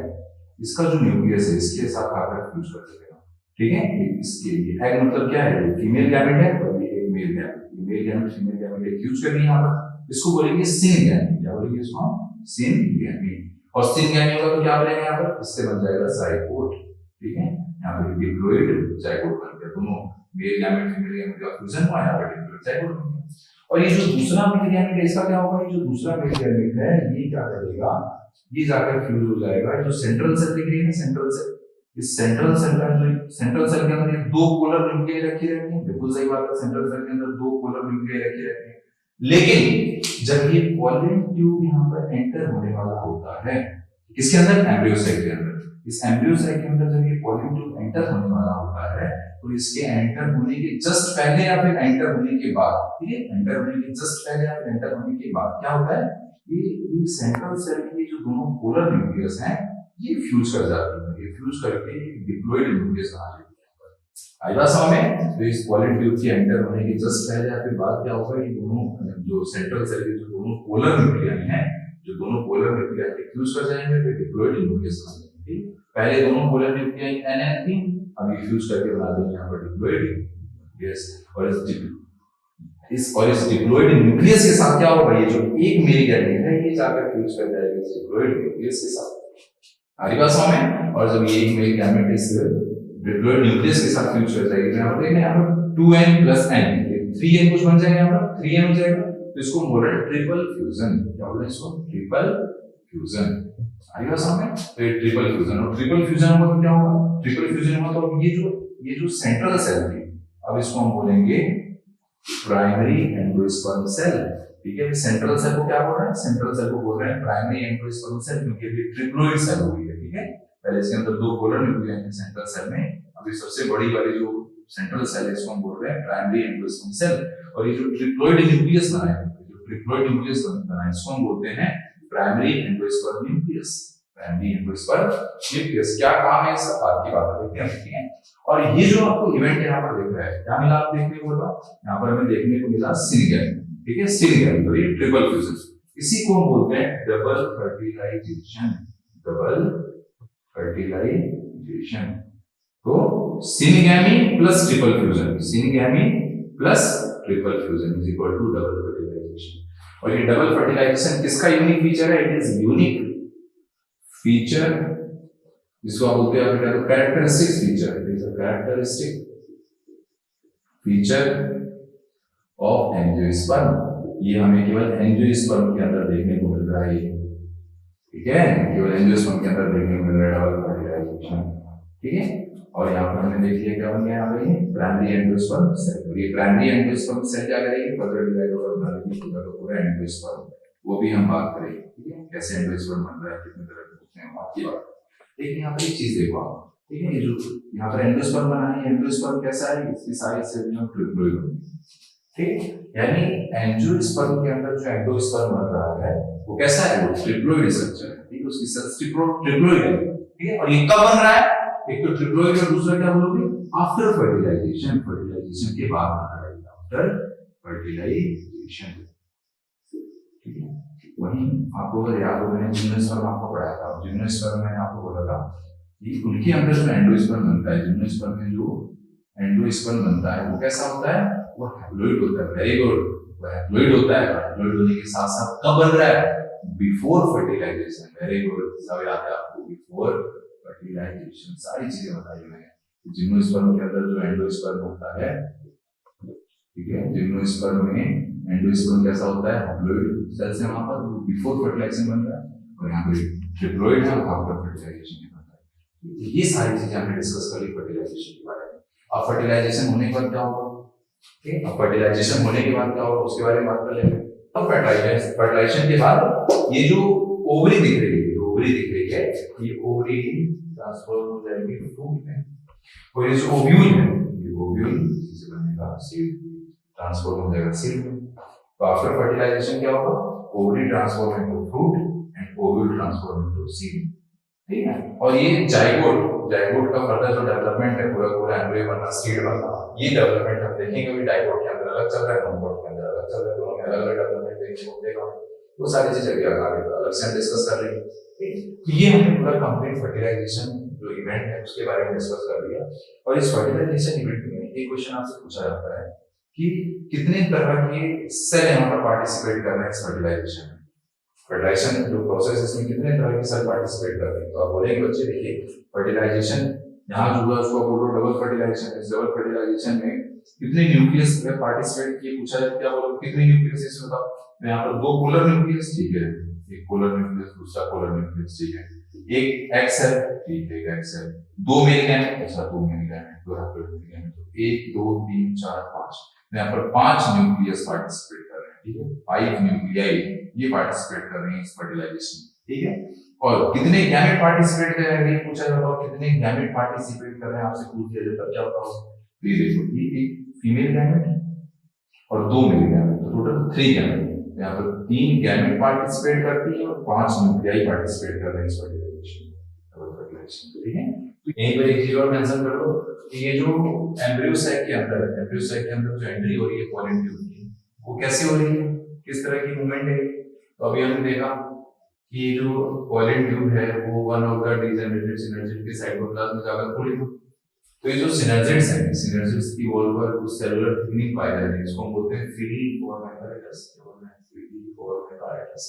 इसका जो न्यूक्लियस है इसके साथ आकर फ्यूज कर देगा, ठीक है। इसके लिए एग मतलब क्या है, फीमेल गैमेट है, और ये एक male gamete, male gamete female gamete fuse कर रही है यहाँ पर, इसको बोलेंगे सिन गैमेट, क्या बोलेंगे इसको, सिन गैमेट। और सिन गैमेट होगा तो क्या बनेगा यहाँ पर, इससे बन जाएगा जाइगोट, ठीक है। यहाँ पर डिप्लॉइड जाइगोट बन गया, दोनों मेल गैमेट फीमेल गैमेट का फ्यूजन हुआ, यहाँ पर डिप्लॉइड जाइगोट बन गया। और ये जो दूसरा मेल गैमेट है, इसका क्या होगा, ये जो दूसरा मेल गैमेट है, ये क्या करेगा, ये जाकर फ्यूज हो जाएगा, जो सेंट्रल सेल दिख रही है ना, सेंट्रल सेल, इस सेंट्रल सेल का जो सेंट्रल सेल के अंदर 2 पोलर न्यूक्लियाई रखी रहती है, बिल्कुल सही बात है, सेंट्रल सेल के अंदर 2 पोलर न्यूक्लियाई रखी रहती है, लेकिन जब ये पॉलन ट्यूब यहाँ पर एंटर होने वाला होता है, किसके अंदर, एम्ब्रियोसाइट के अंदर, इस एम्ब्रियोसाइट के अंदर जब ये पॉलन ट्यूब एंटर होने वाला होता है, तो इसके एंटर होने के जस्ट पहले या फिर एंटर होने के बाद, ठीक है, एंटर होने के जस्ट पहले या फिर एंटर होने के बाद क्या होता है, ये सेंट्रल सेल के जो दोनों पोलर न्यूक्लियस हैं, ये फ्यूज कर जाते हैं, ये फ्यूज करके डिप्लॉइड न्यूक्लियस बना लेते हैं। आइवा समझ में, तो इस पॉलन ट्यूब के एंटर होने के जस्ट पहले या फिर बाद क्या होगा, ये दोनों जो सेंट्रल सेल के जो दोनों पोलर न्यूक्लियाई हैं, जो दोनों पोलर न्यूक्लियाई फ्यूज कर जाएंगे, फिर डिप्लॉइड न्यूक्लियस बना लेंगे। पहले दोनों पोलर न्यूक्लियाई NN थी, अब ये फ्यूज करके बना देंगे यहाँ पर डिप्लॉइड न्यूक्लियस। और इस डिप्लॉइड न्यूक्लियस के साथ क्या होगा, ये जो एक मेल गैमेट है, ये जाकर फ्यूज कर जाएगा इस डिप्लॉइड न्यूक्लियस के साथ, हमारी बात समझ में। और जब ये एक मेल गैमेट इस डिप्लॉइड न्यूक्लियस के साथ फ्यूज कर जाएगी, तो यहाँ पर देखना, यहाँ पर 2n + n, 3n कुछ बन जाएगा, यहाँ पर 3n हो जाएगा, तो इसको बोल रहे हैं ट्रिपल फ्यूजन, क्या बोल रहे हैं इसको, ट्रिपल फ्यूजन, हमारी बात समझ में। तो ये ट्रिपल फ्यूजन, और ट्रिपल फ्यूजन हुआ तो क्या होगा, ट्रिपल फ्यूजन हुआ तो ये जो सेंट्रल सेल थी, अब इसको हम बोलेंगे प्राइमरी एंडोस्पर्म सेल, ठीक है। सेंट्रल सेल को क्या बोल रहे हैं, सेंट्रल सेल को बोल रहे हैं प्राइमरी एंडोस्पर्म सेल, क्योंकि ये ट्रिप्लोइड सेल हो गई है, ठीक है। पहले इसके अंदर 2 पोलर न्यूक्लियाई हैं सेंट्रल सेल में, अभी सबसे बड़ी वाली जो सेंट्रल सेल है, इसको हम बोल रहे हैं प्राइमरी एंडोस्पर्म सेल। और ये जो ट्रिप्लोइड न्यूक्लियस बना है, जो ट्रिप्लोइड न्यूक्लियस बना है, इसको हम बोलते हैं primary endosperm nucleus, primary endosperm nucleus. क्या काम है इसका, बात की बात करते हैं, ठीक है। और ये जो आपको इवेंट यहाँ पर दिख रहा है, क्या मिला आप देखने को मिला, यहाँ पर हमें देखने को मिला सिन गैमेट, ठीक है, सिन गैमेट, तो ये ट्रिपल फ्यूजन, इसी को हम बोलते हैं डबल फर्टिलाइजेशन, डबल फर्टिलाइजेशन। तो syngamy plus triple fusion, syngamy plus triple fusion is equal to double fertilisation. और ये डबल फर्टिलाइजेशन किसका यूनिक फीचर है, इट इज यूनिक फीचर, जिसको आप बोलते हैं बेटा characteristic feature, it is a characteristic feature of angiosperm. ये हमें केवल एंजियोस्पर्म के अंदर देखने को मिल रहा है, ठीक है, केवल एंजियोस्पर्म के अंदर देखने को मिल रहा है डबल फर्टिलाइजेशन, ठीक है। और यहाँ पर हमने देख लिया क्या बन गया, यहाँ पे प्राइमरी एंजियोस्पर्म सेल, ये प्राइमरी एंजियोस्पर्म सेल क्या करेगी, फर्दर डिवाइड होकर बना लेगी पूरा एंजियोस्पर्म, वो भी हम बात करेंगे, ठीक है, कैसे एंजियोस्पर्म बन रहा है, कितने तरह के होते हैं, बात की बात। लेकिन यहाँ पर एक चीज देखो आप, ठीक है, ये जो यहाँ पर एंजियोस्पर्म बना है, एंजियोस्पर्म कैसा है, इसकी साइज से जो ट्रिप्लोइड होगी, ठीक, यानी एंजियोस्पर्म के अंदर जो एंडोस्पर्म बन रहा है वो कैसा है, वो ट्रिप्लोइड स्ट्रक्चर है, ठीक है, उसकी सेल्स ट्रिप्लोइड है, ठीक है। और ये कब बन रहा है, एक तो ट्रिप्लोइड और दूसरा क्या बोलोगे, आफ्टर फर्टिलाइजेशन, फर्टिलाइजेशन के बाद बन रहा है, आफ्टर फर्टिलाइजेशन, ठीक है। वहीं आपको अगर याद हो, मैंने जिम्नोस्पर्म आपको पढ़ाया था, जिम्नोस्पर्म मैंने आपको बोला था कि उनके अंदर जो एंडोस्पर्म बनता है, जिम्नोस्पर्म में जो एंडोस्पर्म बनता है वो कैसा होता है, वो हैप्लॉइड होता है। वेरी गुड, वो हैप्लॉइड होता है। हैप्लॉइड होने के साथ साथ कब बन रहा है, बिफोर फर्टिलाइजेशन। वेरी गुड, सब याद है आपको, बिफोर फर्टिलाइजेशन। सारी चीजें बताई मैंने। जिम्नोस्पर्म के अंदर जो एंडोस्पर्म होता है, ठीक है, जिम्नोस्पर्म में एंडोस्पर्म कैसा होता है, हैप्लॉइड सेल्स है वहां पर, बिफोर फर्टिलाइजेशन बन रहा है, और यहाँ पे डिप्लॉइड है, आफ्टर फर्टिलाइजेशन बन रहा है। ये सारी चीजें हमने डिस्कस कर ली फर्टिलाइजेशन के बारे में। अब फर्टिलाइजेशन होने के बाद क्या होगा, ठीक है, अब फर्टिलाइजेशन होने के बाद क्या होगा उसके बारे में बात कर लेंगे। अब फर्टिलाइजेशन के बाद ये जो ओवरी दिख रही है, ओवरी दिख रही है, ये ओवरी ट्रांसफॉर्म हो जाएगी फ्रूट में, और ये जो ओव्यूल है, ये ओव्यूल से बनेगा सीड, ट्रांसफॉर्म हो जाएगा सीड में। तो आफ्टर फर्टिलाइजेशन क्या होगा, ovary transform into fruit and ovule transform into seed, ठीक है। और ये जाइगोट, जाइगोट का फर्दर जो डेवलपमेंट है, पूरा पूरा एम्ब्रियो बनना, सीड बनना, ये डेवलपमेंट हम देखेंगे। अभी डाइगोट के अंदर अलग चल रहा है, नॉनगोट के अंदर अलग चल रहा है, दोनों में अलग अलग डेवलपमेंट देखने को मिलेगा। वो सारी चीजें अभी आगे अलग से डिस्कस कर लेंगे। तो ये हमने पूरा कंप्लीट फर्टिलाइजेशन जो इवेंट है उसके बारे में डिस्कस कर लिया। और इस फर्टिलाइजेशन इवेंट में एक क्वेश्चन आपसे पूछा जाता है कि कितने तरह के सेल यहाँ पर पार्टिसिपेट कर रहे हैं इस फर्टिलाइजेशन में। फर्टिलाइजेशन जो प्रोसेस, इसमें कितने तरह के सेल पार्टिसिपेट कर रहे हैं। तो आप बोलेंगे बच्चे देखिए, फर्टिलाइजेशन यहाँ जो हुआ उसको बोलो डबल फर्टिलाइजेशन। इस डबल फर्टिलाइजेशन में कितने न्यूक्लियस पार्टिसिपेट किए, पूछा जाए क्या बोलो, कितने न्यूक्लियस इसमें बताओ। यहाँ पर दो पोलर न्यूक्लियस, ठीक है, एक पोलर न्यूक्लियस दूसरा पोलर न्यूक्लियस, ठीक है, एक एक्स सेल, ठीक है, एक एक्स सेल, दो मेल गैमेट, अच्छा दो मेल गैमेट, दो हैप्लॉइड गैमेट, तो 1 2 3 4 5, यहाँ पर 5 न्यूक्लियस पार्टिसिपेट कर रहे हैं, ठीक है, 5 न्यूक्लियाई ये पार्टिसिपेट कर रहे हैं इस फर्टिलाइजेशन में, ठीक है। और कितने गैमेट पार्टिसिपेट कर रहे हैं पूछा जाता है, कितने गैमेट पार्टिसिपेट कर रहे हैं आपसे पूछ दिया जाता, क्या होता है। तो ये देखो, ये एक फीमेल गैमेट और दो मेल गैमेट, तो टोटल 3 गैमेट। यहाँ पर 3 गैमेट पार्टिसिपेट करती है और 5 न्यूक्लियाई पार्टिसिपेट कर रहे हैं इस फर्टिलाइजेशन, ठीक है। तो यहीं पर एक चीज और मेंशन कर लो कि ये जो एम्ब्रियो सैक के अंदर है, एम्ब्रियो सैक के अंदर जो एंट्री हो रही है पॉलन ट्यूब की, वो कैसे हो रही है, किस तरह की मूवमेंट है। तो अभी हमने देखा कि ये जो पॉलन ट्यूब है वो one of the degenerated synergid के साइटोप्लाज्म में जाकर खुलेगा। तो ये जो सिनर्जिड्स हैं, सिनर्जिड्स की वॉल पर कुछ सेलुलर थिकनिंग पाई जाती है, इसको हम बोलते हैं फिलीफॉर्म एपैरेटस, फिलीफॉर्म एपैरेटस।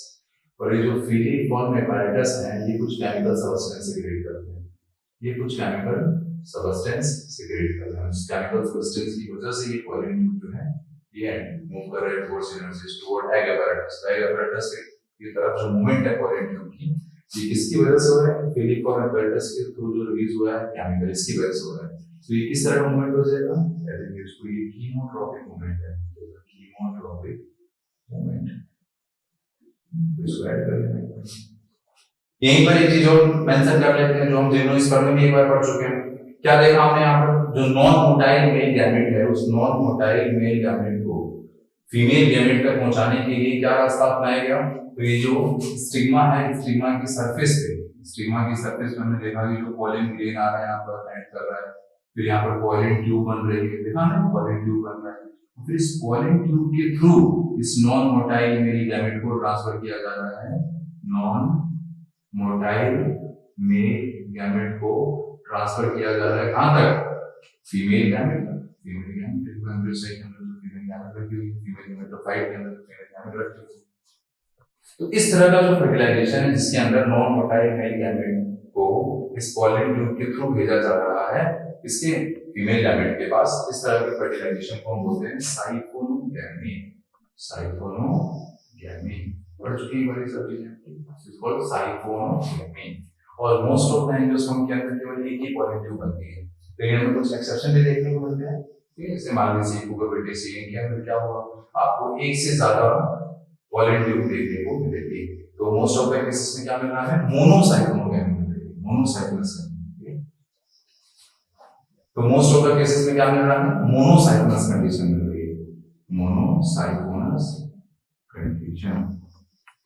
और ये जो फिलीफॉर्म एपैरेटस है, ये कुछ केमिकल सब्सटेंस सीक्रेट करते हैं, ये कुछ केमिकल सब्सटेंस सीक्रेट करते हैं। उस केमिकल सब्सटेंस की वजह से ये पॉलन ट्यूब जो है ये मूव कर रहा है towards synergids, toward egg apparatus. Egg apparatus की तरफ जो मूवमेंट है पॉलन ट्यूब की, ये किसकी वजह से हो रहा है, फिलीफॉर्म एपैरेटस के थ्रू जो रिलीज हुआ है केमिकल, इसकी वजह से हो रहा है। तो ये किस तरह का मूवमेंट हो जाएगा, कहते हैं इसको ये कीमोट्रॉपिक मूवमेंट है, कीमोट्रॉपिक मूवमेंट। इसको ऐड कर लेंगे। यहीं पर एक चीज और मेंशन कर लेते हैं जो हम जिम्नोस्पर्म में भी एक बार पढ़ चुके हैं। क्या देखा हमने यहाँ पर, जो नॉन मोटाइल मेल गैमेट है, उस नॉन मोटाइल मेल गैमेट को फीमेल गैमेट तक पहुंचाने के लिए क्या रास्ता अपनाया गया। तो ये जो स्टिग्मा है, स्टिग्मा की सरफेस पे, स्टिग्मा की सरफेस पे हमने देखा कि जो पॉलन ग्रेन आ रहा है यहाँ पर लैंड कर रहा है, फिर यहाँ पर पॉलन ट्यूब बन रही है, देखा ना पॉलन ट्यूब बन रहा है, फिर इस पॉलन ट्यूब के थ्रू इस नॉन मोटाइल मेल गैमेट को ट्रांसफर किया जा रहा है, नॉन मोटाइल मेल गैमेट को ट्रांसफर किया जा रहा है कहां तक, फीमेल गैमेट तक। फीमेल गैमेट को एम्ब्रियो साइट के अंदर जो फीमेल गैमेट रखी हुई, फीमेल गैमेटोफाइट के अंदर फीमेल गैमेट रखी हुई। तो इस तरह का जो फर्टिलाइजेशन है जिसके अंदर नॉन मोटाइल मेल गैमेट को इस पॉलन ट्यूब के थ्रू भेजा जा रहा है इसके फीमेल गैमेट के पास, इस तरह के फर्टिलाइजेशन को हम बोलते हैं साइक्लोगैमी। साइक्लोगैमी पढ़ चुकी बड़ी सब चीजें, साइक्लोगैमी। और मोस्ट ऑफ द एंजियोस्पर्म के अंदर केवल एक ही पॉलन ट्यूब बनती है, तो इनमें कुछ एक्सेप्शन भी देखने को मिलते हैं। जैसे मान लीजिए कुकुरबिटेसी के अंदर क्या हुआ, आपको एक से ज्यादा पॉलन ट्यूब देखने को मिलेगी। तो मोस्ट ऑफ द केसेस में क्या मिल रहा है, मोनोसाइक्लोगैमी मिलेगी, मोनोसाइक्लोस। तो मोस्ट ऑफ द केसेस में क्या मिल रहा है, मोनोसाइक्लोस कंडीशन मिल रही है, मोनोसाइक्लोस कंडीशन,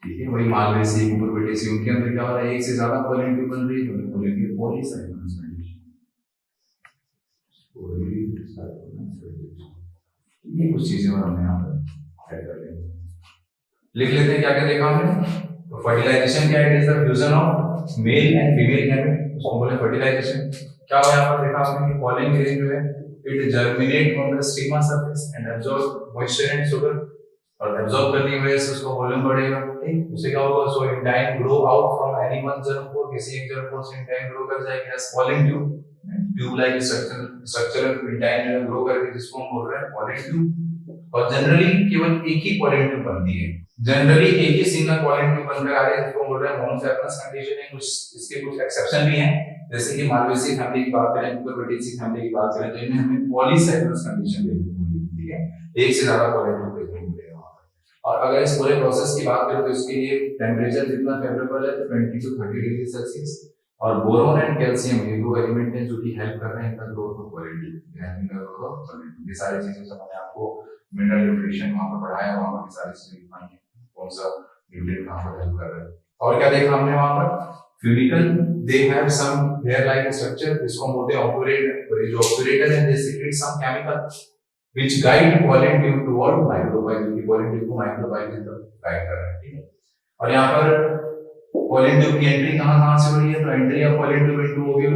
ठीक है। वही मान लीजिए कुकुरबिटेसी उनके अंदर क्या हो रहा है, एक से ज्यादा पॉलन ट्यूब बन रही है, तो उन्हें बोलेंगे पॉलीसाइक्लोस कंडीशन, पॉलीसाइक्लोस कंडीशन। ये कुछ चीजें और हमने यहाँ पर ऐड कर लेंगे, लिख लेते हैं क्या क्या देखा हमने। तो फर्टिलाइजेशन क्या है? It is the fusion of male and female gamete, उसको बोले फर्टिलाइजेशन। क्या हुआ यहाँ पर देखा आपने कि पॉलन ग्रेन जो है it germinate on the stigma surface and absorb moisture and sugar, और एब्जॉर्ब करने की वजह से उसका वॉल्यूम बढ़ेगा, ठीक। उससे क्या होगा? So in time grow out from any one germ pore, किसी एक जर्मपोर से इन टाइम ग्रो कर जाएगी as pollen tube, tube like structure in time जो ग्रो करके, जिसको हम बोल रहे हैं पॉलन ट्यूब। और जनरली केवल एक ही पॉलन ट्यूब बनती है, जनरली एक ही सिंगल पॉलन ट्यूब बनकर आ रही है, जिसको बोल रहे हैं मोनोसेपरस कंडीशन है। कुछ इसके कुछ एक्सेप्शन भी हैं, जैसे कि मालवेसी फैमिली की बात करें, कुकुरबिटेसी फैमिली की बात करें, तो इनमें हमें पॉलीसेपरस कंडीशन देखने को मिलती है, एक से ज्यादा पॉलन ट्यूब देखने को मिलेगा। और अगर इस पूरे प्रोसेस की बात करें तो इसके लिए टेम्परेचर जितना फेवरेबल है 20 to 30 डिग्री सेल्सियस, और बोरोन एंड कैल्शियम ये दो एलिमेंट हैं जो कि हेल्प कर रहे हैं इनका ग्रोथ ऑफ क्वालिटी, ये सारी चीजें सब मैंने आपको मिनरल न्यूट्रिशन वहां पर पढ़ाया, वहां पर सारी चीजें दिखाई हैं, कौन सा न्यूट्रिएंट कहां पर हेल्प कर रहा है। और क्या देखा हमने वहां पर? Funicle they have some hair like structure, इसको हम बोलते हैं ऑप्यूरेटर, जो ऑप्यूरेटर है they secrete some chemical which guide pollen tube toward microbial, क्योंकि pollen tube को microbial की तरफ गाइड कर रहा है, ठीक है। और यहाँ पर pollen tube की एंट्री कहाँ से हो रही है? तो entry of pollen tube into ovule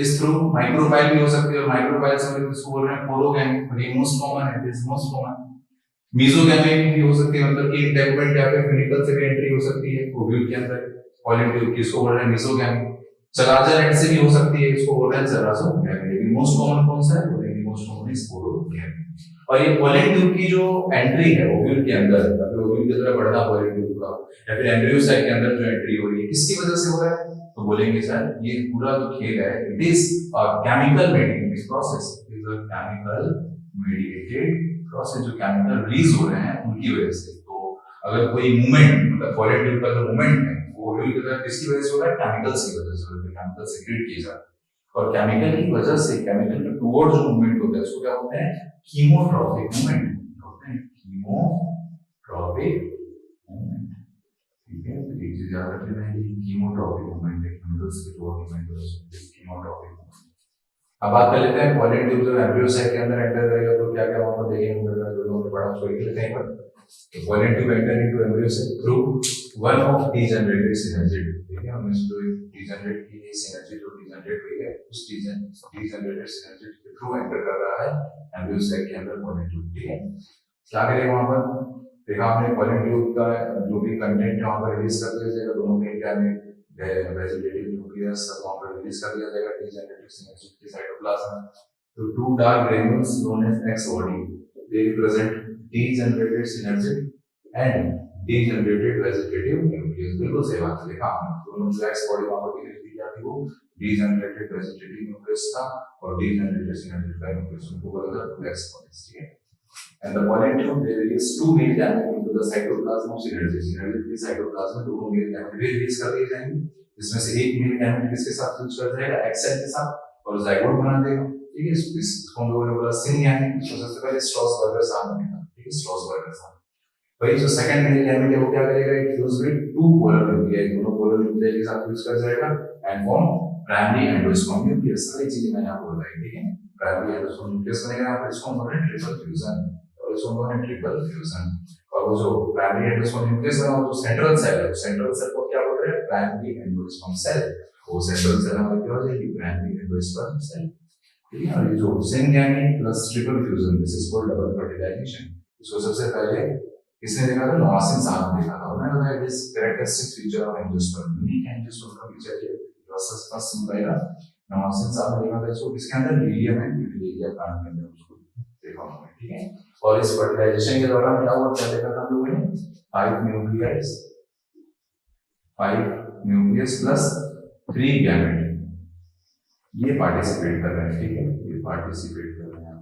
is through microbial भी हो सकती है, और microbial से हम इसको बोल रहे हैं पोरोगैमी, और ये मोस्ट कॉमन है, it is most common. Mesogamy भी हो सकती है, मतलब कि इंटेगुमेंट या फिर फिनिकल से भी एंट्री हो सकती है ओव्यूल के अंदर pollen tube की, इसको बोल रहे हैं मीजोगैमी। चलाजर एंड से भी हो सकती है, इसको बोल रहे हैं चलाजोगैमी, लेकिन मोस्ट कॉमन कौन सा है? Most common is पोरोगैमी। और ये पॉलन ट्यूब की जो एंट्री है ओव्यूल के अंदर, या फिर ओव्यूल की तरफ बढ़ना पॉलन ट्यूब का, या फिर एम्ब्रियो साइट के अंदर जो एंट्री हो रही है, किसकी वजह से हो रहा है? तो बोलेंगे सर ये पूरा जो खेल है it is a chemical medicated process, it is a chemical medicated process, जो केमिकल रिलीज हो रहे हैं उनकी वजह से। तो अगर कोई मूवमेंट, मतलब पॉलन ट्यूब का जो मूवमेंट है वो ओव्यूल की तरफ किसकी वजह से हो रहा है? केमिकल्स की वजह से, केमिकल सीक्रेट किए जा रहे हैं, और केमिकल की वजह से, केमिकल के टुवर्ड्स जो मूवमेंट होता है उसको क्या बोलते हैं? कीमोट्रॉपिक मूवमेंट होते हैं, कीमोट्रॉपिक मूवमेंट, ठीक है। तो एक चीज याद रखना है कि कीमोट्रॉपिक मूवमेंट है, केमिकल्स के टुवर्ड मूवमेंट होता है, कीमोट्रॉपिक मूवमेंट। अब बात कर लेते हैं पॉलन ट्यूब जब एम्ब्रियो साइट के अंदर एंटर करेगा तो क्या क्या वहां पर देखेंगे, जो लोगों ने पढ़ा उसको लिख लेते हैं। तो pollen tube enter into embryo site through one of degenerated synergy, ठीक है। हमने जो डीजनरेट की सिनर्जी जो डीजनरेट हुई है उस डीजनरेटेड सिनर्जी के थ्रू एंटर कर रहा है एम्ब्रियो साइट के अंदर पॉलन ट्यूब, ठीक है। क्या करेगा वहां पर? देखा आपने पॉलन ट्यूब का जो भी कंटेंट है वहां पर रिलीज कर दिया जाएगा, दोनों में क्या में वेजिटेटिव न्यूक्लियस सब वहां पर रिलीज कर दिया जाएगा डीजनरेटेड सिनर्जी के साइटोप्लाज्म। तो two dark granules known as X body they represent degenerated synergy and degenerated vegetative nucleus, बिल्कुल सही बात है। देखा आपने दोनों जो एक्स बॉडी वहां पर डिग्री दी जाती है वो डीजनरेटेड वेजिटेटिव न्यूक्लियस था, और डीजनरेटेड सिनर्जी का न्यूक्लियस को बोला जाता है एक्स बॉडी, ठीक है। And the pollen tube they release two male gametes into the cytoplasm of synergy. Synergy की cytoplasm में दोनों male gametes रिलीज कर दिए जाएंगे, जिसमें से एक male gamete किसके साथ फ्यूज कर जाएगा? एक्स सेल के साथ, और जाइगोट बना देगा, ठीक है। इसको हम लोगों ने बोला सिन गैमेट, तो सबसे पहले स्ट्रॉसबर्गर साथ बनेगा, ठीक है, स्ट्रॉसबर्गर साथ। वही जो सेकंड male gamete है वो क्या करेगा? It fuse with two polar nuclei, दोनों पोलर न्यूक्लियाई के साथ फ्यूज कर जाएगा and form primary endosperm nucleus. सारी चीजें मैंने आपको बताई, ठीक है। प्राइमरी एंडोस्पर्म न्यूक्लियस बनेगा, यहाँ पर इसको हम बोल रहे हैं ट्रिपल फ्यूजन, ट्रिपल फ्यूजन। और वो जो प्राइमरी एंडोस्पर्म न्यूक्लियस बना वो जो सेंट्रल सेल है, सेंट्रल सेल को क्या बोल रहे हैं? Primary endosperm cell. वो सेंट्रल सेल हमारी क्या हो जाएगी? प्राइमरी एंडोस्पर्म सेल, ठीक है। और ये जो syn gamete plus triple fusion, this is called double fertilization. इसको सबसे पहले किसने देखा था? नोआसिन साहब ने देखा था, उन्होंने बताया it is characteristic feature of endosperm, unique endosperm का फीचर है, प्रोसेस फर्स्ट बताया नोआसिन साहब ने देखा था। इसको किसके अंदर? लीलियम एंड यूटिलिया प्लांट के अंदर उसको देखा उन्होंने, ठीक है। और इस फर्टिलाइजेशन के दौरान क्या हुआ? क्या देखा था हम लोगों ने? 5 न्यूक्लियस प्लस 3 गैमेट ये पार्टिसिपेट कर रहे हैं, ठीक है, ये पार्टिसिपेट कर रहे हैं,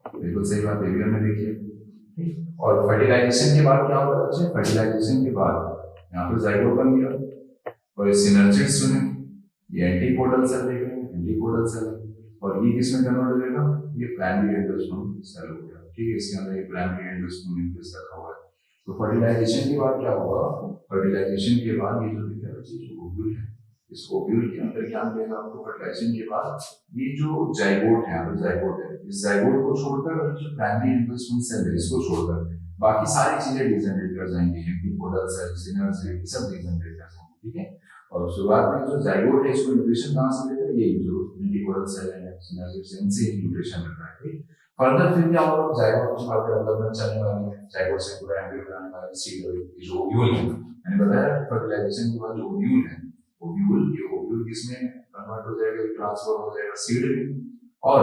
बिल्कुल सही बात है, हमने देखी है। और फर्टिलाइजेशन के बाद क्या होता है बच्चे? फर्टिलाइजेशन के बाद यहाँ पे जाइगोट बन गया, और सिनर्जिड्स जो है ये एंटीपोडल सेल देख रहे हैं, एंटीपोडल सेल, और ये किसमें कन्वर्ट हो जाएगा? ये प्राइमरी एंडोस्पर्म सेल हो गया, ठीक है। इसके अंदर एक प्राइमरी एंडोस्पर्म न्यूक्लियस रखा हुआ है। तो फर्टिलाइजेशन के बाद क्या होगा? फर्टिलाइजेशन के बाद ये जो दिख रहा है ओव्यूल है, इस ओव्यूल के अंदर क्या मिलेगा आपको? फर्टिलाइजेशन के बाद ये जो जाइगोट है, जाइगोट है, इस जाइगोट को छोड़कर जो प्राइमरी एंडोस्पर्म सेल है इसको छोड़कर बाकी सारी चीजें डिजेनरेट कर जाएंगी, एंटीपोडल सेल, सिनर सेल, सब डिजेनरेट कर जाएंगे, ठीक है। और शुरुआत में जो जाइगोट है इसको न्यूट्रिशन कहाँ से लेते हैं, ये जो एंटीपोडल सेल है, सिनर सेल से इनसे न्यूट्रिशन मिल रहा है, ठीक। फर्दर फिर क्या होगा, जाइगोट की फर्दर डेवलपमेंट चलने वाली है, जाइगोट से पूरा एम्ब्रियो बनाने वाला सीड जो ओव्यूल है, मैंने बताया फर्टिलाइजेशन के बाद जो ओव्यूल है, ओव्यूल, ये ओव्यूल किसमें कन्वर्ट हो जाएगा, ट्रांसफर हो जाएगा सीड में। और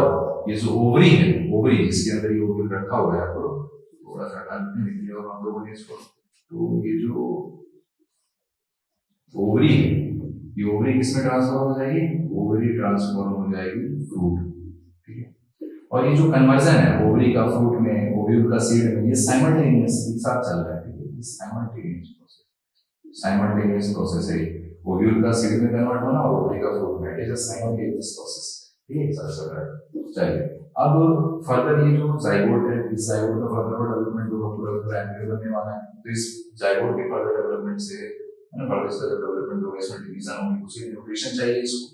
ये जो ओवरी है, ओवरी जिसके अंदर ये ओव्यूल रखा हुआ है, तो थोड़ा सा डालने के लिए और हम लोगों ने इसको, तो ये जो ओवरी है, ये ओवरी किसमें ट्रांसफॉर्म हो जाएगी, ओवरी ट्रांसफॉर्म हो जाएगी फ्रूट, ठीक है। और ये जो कन्वर्जन है ओवरी का फ्रूट में, ओव्यूल का सीड में, ये साइमल्टेनियस एक साथ चल रहा है, ठीक है। साइमल्टेनियस प्रोसेस है, ओव्यूल का सीड में कन्वर्ट होना और ओवरी का फ्रूट में, it is a simultaneous process, ठीक है, सब चल रहा है। चलिए अब फर्दर ये जो जाइगोट है, इस जाइगोट का फर्दर डेवलपमेंट होगा, पूरा एम्ब्रियो बनने वाला है, तो इस जाइगोट के फर्दर डेवलपमेंट से ना, फर्दर इसका डेवलपमेंट होगा, इसमें डिवीजन होगी, उसे न्यूट्रिशन चाहिए इसको,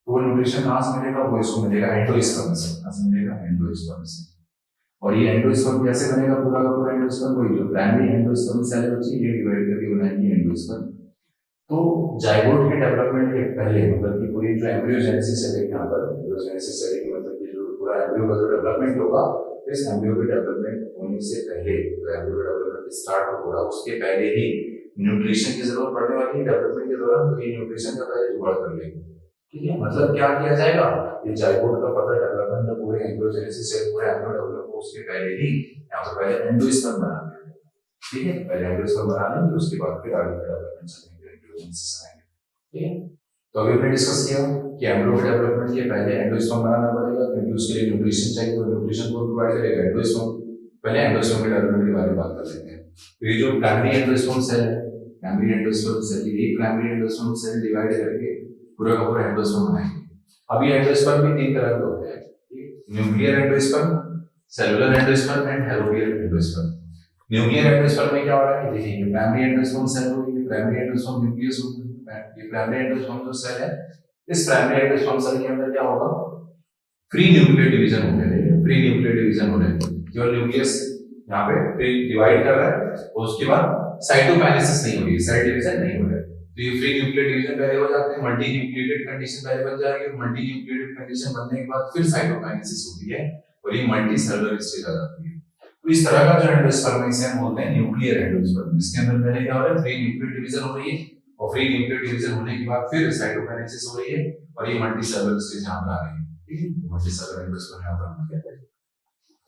तो वो न्यूट्रिशन कहाँ से मिलेगा, वो इसको मिलेगा एंडोस्पर्म से, कहाँ से मिलेगा, एंडोस्पर्म से। और ये एंडोस्पर्म कैसे बनेगा, पूरा का पूरा एंडोस्पर्म, वही जो प्राइमरी एंडोस्पर्म सेल होती है, ये डिवाइड करके बनाएंगे एंडोस्पर्म। तो जाइगोट के डेवलपमेंट के पहले, मतलब कि पूरी जो एम्ब्रियोजेनेसिस है, यहाँ पर एम्ब्रियोजेनेसिस है कि मतलब कि जो पूरा एम्ब्रियो का जो डेवलपमेंट होगा, इस एम्ब्रियो के डेवलपमेंट होने से पहले, जो एम्ब्रियो डेवलपमेंट स्टार्ट होगा उसके पहले ही न्यूट्रिशन की जरूरत पड़ने वाली है डेवलपमेंट के दौरान, तो ये न्यूट्रिशन का पहले जुगाड़ कर लेंगे, ठीक है। मतलब क्या किया जाएगा, ये जाइगोट का फर्दर डेवलपमेंट जो पूरे एम्ब्रियोजेनेसिस से पूरा एम्ब्रियो डेवलप हो उसके पहले ही यहाँ पर पहले एंडोस्पर्म बना लेंगे, ठीक है, पहले एंडोस्पर्म बना लेंगे, उसके बाद फिर आगे का डेवलपमेंट चलेंगे, एम्ब्रियोजेनेसिस आएंगे, ठीक है। तो अभी हमने डिस्कस किया कि एम्ब्रियो डेवलपमेंट के पहले एंडोस्पर्म बनाना पड़ेगा, क्योंकि उसके लिए न्यूट्रिशन चाहिए, तो न्यूट्रिशन को प्रोवाइड करेगा एंडोस्पर्म। पहले एंडोस्पर्म के डेवलपमेंट के बारे में बात कर लेते हैं। तो ये जो प्राइमरी एंडोस्पर्म सेल है, प्राइमरी एंडोस्पर्म सेल, एक प्राइमरी एंडोस्पर्म सेल डिवाइड करके पूरा का पूरा एंडोस्पर्म बनाएंगे। अभी एंडोस्पर्म भी तीन तरह के होते हैं, nuclear endosperm, cellular endosperm and helobial endosperm. Nuclear endosperm में क्या हो रहा है, देखिए प्राइमरी एंडोस्पर्म सेल होगी, प्राइमरी एंडोस्पर्म न्यूक्लियस होगी, ये प्राइमरी एंडोस्पर्म जो सेल है, इस प्राइमरी एंडोस्पर्म सेल के अंदर क्या होगा, फ्री न्यूक्लियर डिवीजन होने देंगे, फ्री न्यूक्लियर डिवीजन होने देंगे, केवल न्यूक्लियस यहाँ पे फ्री डिवाइड कर रहा है, और उसके बाद साइटोकाइनेसिस नहीं हो रही है, सेल डिवीजन नहीं हो रहा है, तो ये फ्री न्यूक्लियर डिवीजन पहले हो जाते हैं, मल्टी न्यूक्लिएटेड कंडीशन पहले बन जाएगी, और मल्टी न्यूक्लिएटेड कंडीशन बनने के बाद फिर साइटोकाइनेसिस होती है, और ये मल्टी सेलुलर स्टेज आ जाती है। तो इस तरह का जो एंडोस्पर्म है इसे हम बोलते हैं न्यूक्लियर एंडोस्पर्म, जिसके अंदर पहले क्या हो रहा है, फ्री न्यूक्लियर डिवीजन हो रही है, और फ्री न्यूक्लियर डिवीजन होने के बाद फिर साइटोकाइनेसिस हो रही है, और ये मल्टी सेलुलर स्टेज यहाँ पर आ रही है, ठीक है, मल्टी सेलुलर एंडोस्पर्म यहाँ पर आ गया।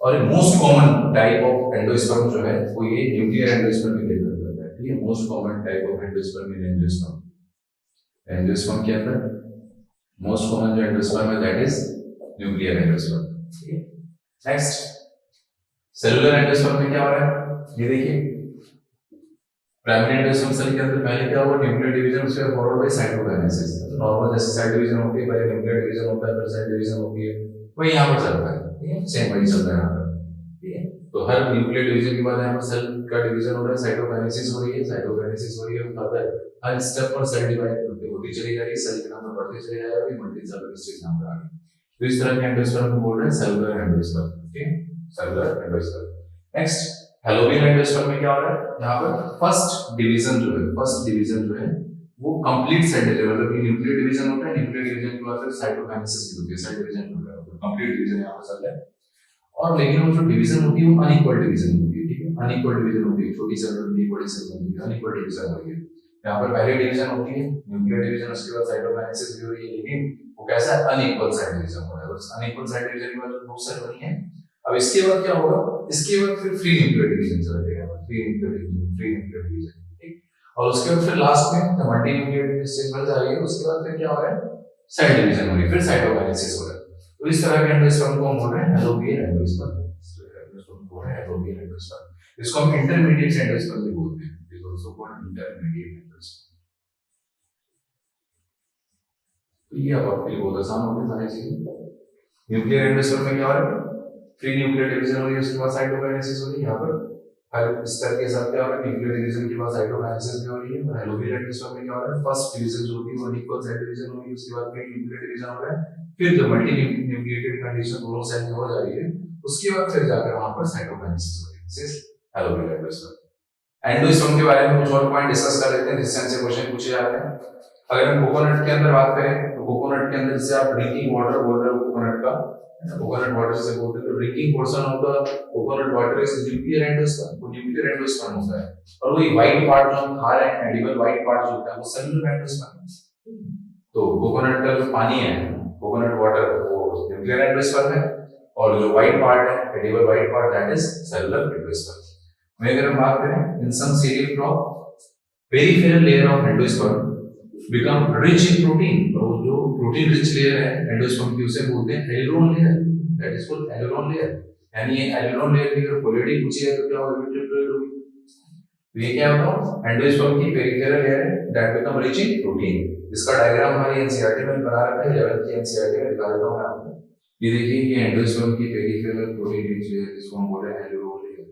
और most common type of endosperm जो है वो ये न्यूक्लियर एंडोस्पर्म में देखा जाता है, ठीक है, most common type of endosperm in angiosperm, angiosperm के अंदर मोस्ट कॉमन जो एंडोस्पर्म है दैट इज न्यूक्लियर एंडोस्पर्म, ठीक है। नेक्स्ट सेलुलर एंडोस्पर्म में क्या हो रहा है, ये देखिए प्राइमरी एंडोस्पर्म सेल के अंदर पहले क्या हुआ, न्यूक्लियर डिवीजन, उसके बाद फॉलोड बाय साइटोकाइनेसिस। तो नॉर्मल जैसे सेल डिवीजन होती है, पहले न्यूक्लियर डिवीजन होता है, फिर सेल डिवीजन होती है, वही यहाँ पर चल रहा है, ठीक है, सेम वही चल रहा है यहाँ पर, ठीक है। तो हर न्यूक्लियर डिवीजन के बाद यहाँ पर सेल का डिवीजन हो रहा है, साइटोकाइनेसिस हो रही है, साइटोकाइनेसिस हो रही है, फर्दर हर स्टेप पर सेल डिवाइड होती चली जा रही है, सेल के नंबर बढ़ते चले जा रहे हैं, मल्टी सेलुलर स्टेज यहाँ पर आ गई। तो इस तरह के एंडोस्पर्म को बोल रहे हैं सेलुलर एंडोस्पर्म, ठीक है, cellular endosperm. Next helobial endosperm में क्या हो रहा है, यहाँ पर फर्स्ट डिवीजन जो है वो कंप्लीट सेल डिवीजन, मतलब कि न्यूक्लियर डिवीजन होता है, न्यूक्लियर डिवीजन के बाद फिर साइटोकाइनेसिस होती है, सेल डिवीजन हो रहा है, कंप्लीट डिवीजन यहाँ पर चल रहा है। और लेकिन वो जो डिवीजन होती है वो अनइक्वल डिवीजन होती है, ठीक है, अनइक्वल डिवीजन होती है, छोटी सेल बनती है, बड़ी सेल बनती है, अनइक्वल डिवीजन होती है। यहाँ पर पहले डिवीजन होती है न्यूक्लियर डिवीजन, उसके बाद साइटोकाइनेसिस भी हो रही है, लेकिन वो कैसा अनइक्वल सेल डिवीजन हो रहा है, बस अनइक्वल सेल डिवीजन के बाद जो दो सेल बनी है। अब इसके बाद क्या होगा, इसके बाद फिर फ्री न्यूक्लियर डिवीजन चलेगा, फ्री न्यूक्लियर डिवीजन, ठीक। और उसके बाद फिर लास्ट में जब मल्टी न्यूक्लियर स्टेज बन जाएगी, उसके बाद फिर क्या हो रहा है, सेल डिवीजन हो रही है, फिर साइटोकाइनेसिस हो रहा है। तो इस तरह के एंडोस्पर्म को हम बोल रहे हैं हेलोबियल एंडोस्पर्म, इसको हम इंटरमीडिएट एंडोस्पर्म भी बोलते हैं, it is also called intermediate endosperm. तो ये अब आपके लिए बहुत आसान हो गया सारी चीजें। न्यूक्लियर एंडोस्पर्म में क्या हो रहा है, फ्री न्यूक्लियर डिवीजन हो रही है, उसके बाद साइटोकाइनेसिस हो रही है, यहाँ पर हर स्तर के साथ क्या हो रहा है, न्यूक्लियर डिवीजन के बाद साइटोकाइनेसिस भी हो रही है। और हेलोबियल एंडोस्पर्म में क्या हो रहा है, फर्स्ट डिवीजन जो होती है वो अनइक्वल सेल डिवीजन हो रही है, उसके बाद फ्री न्यूक्लियर डिवीजन हो रहा है, फिर जो मल्टी न्यूक्लिएटेड कंडीशन दोनों सेल में हो जा रही है, उसके बाद फिर जाकर वहां पर साइटोकाइनेसिस हो रही है। एलोवेरिक एंडोस्पर्म। एंडोस्पर्म के बारे में कुछ और पॉइंट डिस्कस कर लेते हैं जिससे हमसे क्वेश्चन पूछे जाते हैं। अगर हम कोकोनट के अंदर बात करें तो कोकोनट के अंदर जैसे आप ड्रिंकिंग वाटर बोल रहे हो कोकोनट का, कोकोनट वाटर से बोलते हैं तो drinking portion of the coconut water is nuclear endosperm, वो न्यूक्लियर एंडोस्पर्म होता है। और वही व्हाइट पार्ट जो हम खा रहे हैं एडिबल व्हाइट पार्ट जो होता है वो सेलुलर एंडोस्पर्म। तो कोकोनट का जो पानी है कोकोनट वाटर वो न्यूक्लियर एंडोस्पर्म है और जो व्हाइट पार्ट है edible white part that is cellular endosperm. मैं अगर हम बात करें in some cereal crop peripheral layer of endosperm become rich in protein, और जो प्रोटीन रिच लेयर है एंडोस्पर्म की उसे बोलते हैं aleurone layer, that is called aleurone layer. यानी ये एलुरोन लेयर की अगर क्वालिटी पूछी है तो क्या होगा, तो ये क्या होगा एंडोस्पर्म की पेरिफेरल लेयर है that become rich in protein. इसका डायग्राम हमारी एनसीईआरटी में बना रखा है, 11th की एनसीईआरटी में दिखा देता हूं मैं आपको। ये देखिए ये एंडोस्पर्म की पेरिफेरल प्रोटीन रिच लेयर जिसको हम बोल रहे हैं एलुरोन लेयर।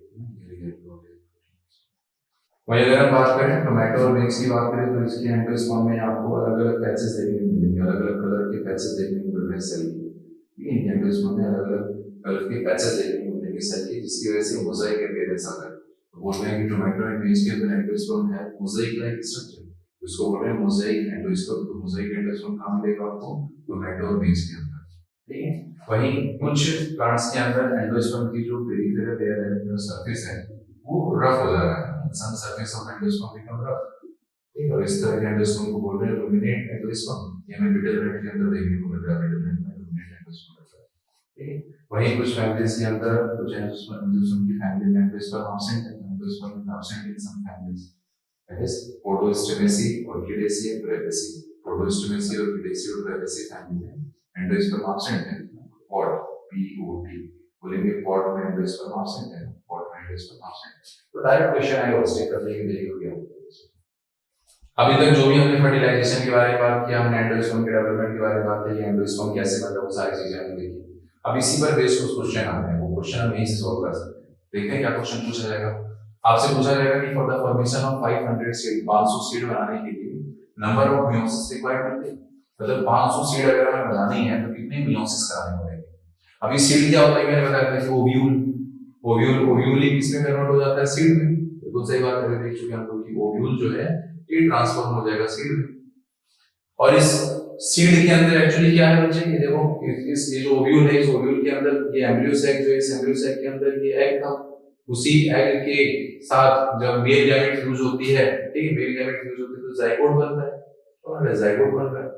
वही अगर हम बात करें टोमेटो और मिर्च की बात करें तो इसकी एंडोस्पर्म में आपको अलग-अलग पैचेस देखने को मिलेंगे, अलग-अलग कलर के पैचेस देखने को मिल रहे हैं सेल के। ठीक है, एंडोस्पर्म में अलग-अलग कलर के पैचेस देखने को मिलेंगे सेल के, जिसकी वजह से मोजाइक अपीयरेंस आता है। तो बोल रहे हैं कि टोमेटो एंड मिर्च के अंदर एंडोस्पर्म है मोजाइक लाइक स्ट्रक्चर, उसको बोल रहे हैं मोजाइक एंडोस्पर्म। तो मोजाइक एंडोस्पर्म कहां मिलेगा आपको, टोमेटो और मिर्च के अंदर। ठीक है, वहीं कुछ प्लांट्स के अंदर एंडोस्पर्म की जो पेरिफेरल लेयर है, जो सरफेस है वो रफ हो जा रहा है, some surface of endosperm become rough। ठीक है, और इस तरह के एंडोस्पर्म को बोल रहे हैं रुमिनेंट एंडोस्पर्म। ये हमें डिटरमिनेंट के अंदर देखने को मिल रहा है, डिटरमिनेंट में रुमिनेंट एंडोस्पर्म रहता है। ठीक है, वहीं कुछ फैमिलीज के अंदर कुछ एंडोस्पर्म की फैमिली में एंडोस्पर्म एब्सेंट है, endosperm absent in some families, that is Podostemaceae, Orchidaceae और ब्रेबेसी। पोडोस्टेमेसी, ऑर्किडेसी और ब्रेबेसी फैमिली में एंडोस्पर्म एब्सेंट है। पॉड पीओडी बोलेंगे, पॉड में एंडोस्पर्म एब्सेंट है, पॉड में एंडोस्पर्म एब्सेंट है। तो डायरेक्ट क्वेश्चन आएगा उससे करने के लिए हो गया। अभी तक जो भी हमने फर्टिलाइजेशन के बारे में बात किया, हमने एंडोस्पर्म के डेवलपमेंट के बारे में बात की, एंडोस्पर्म कैसे बनता है, वो सारी चीजें हमने देखी। अब इसी पर बेस्ड कुछ क्वेश्चन आते हैं, वो क्वेश्चन हम यहीं से सॉल्व कर सकते हैं। देखते हैं क्या क्वेश्चन पूछा जाएगा। आपसे पूछा जाएगा कि for the formation of 500 seed, 500 seed बनाने के लिए नंबर ऑफ मियोसिस रिक्वायर्ड होते हैं। मतलब 500 सीड अगर हमें बनानी है तो कितने मियोसिस कराने पड़ेंगे। अभी सीड क्या होता है, मैंने बताया था कि ओव्यूल, ओव्यूल ही किसमें कन्वर्ट हो जाता है, सीड में। बिल्कुल सही बात है, देख चुके हैं हम लोग कि ओव्यूल जो है ये ट्रांसफॉर्म हो जाएगा सीड में। और इस सीड के अंदर एक्चुअली क्या है बच्चे, ये देखो इस ये जो ओव्यूल है, इस ओव्यूल के अंदर ये एम्ब्रियो सैक जो है, इस एम्ब्रियो सैक के अंदर ये एग था। उसी एग के साथ जब मेल गैमेट फ्यूज होती है, ठीक है, मेल गैमेट फ्यूज होती है तो जाइगोट बनता है, और जाइगोट बन रहा है।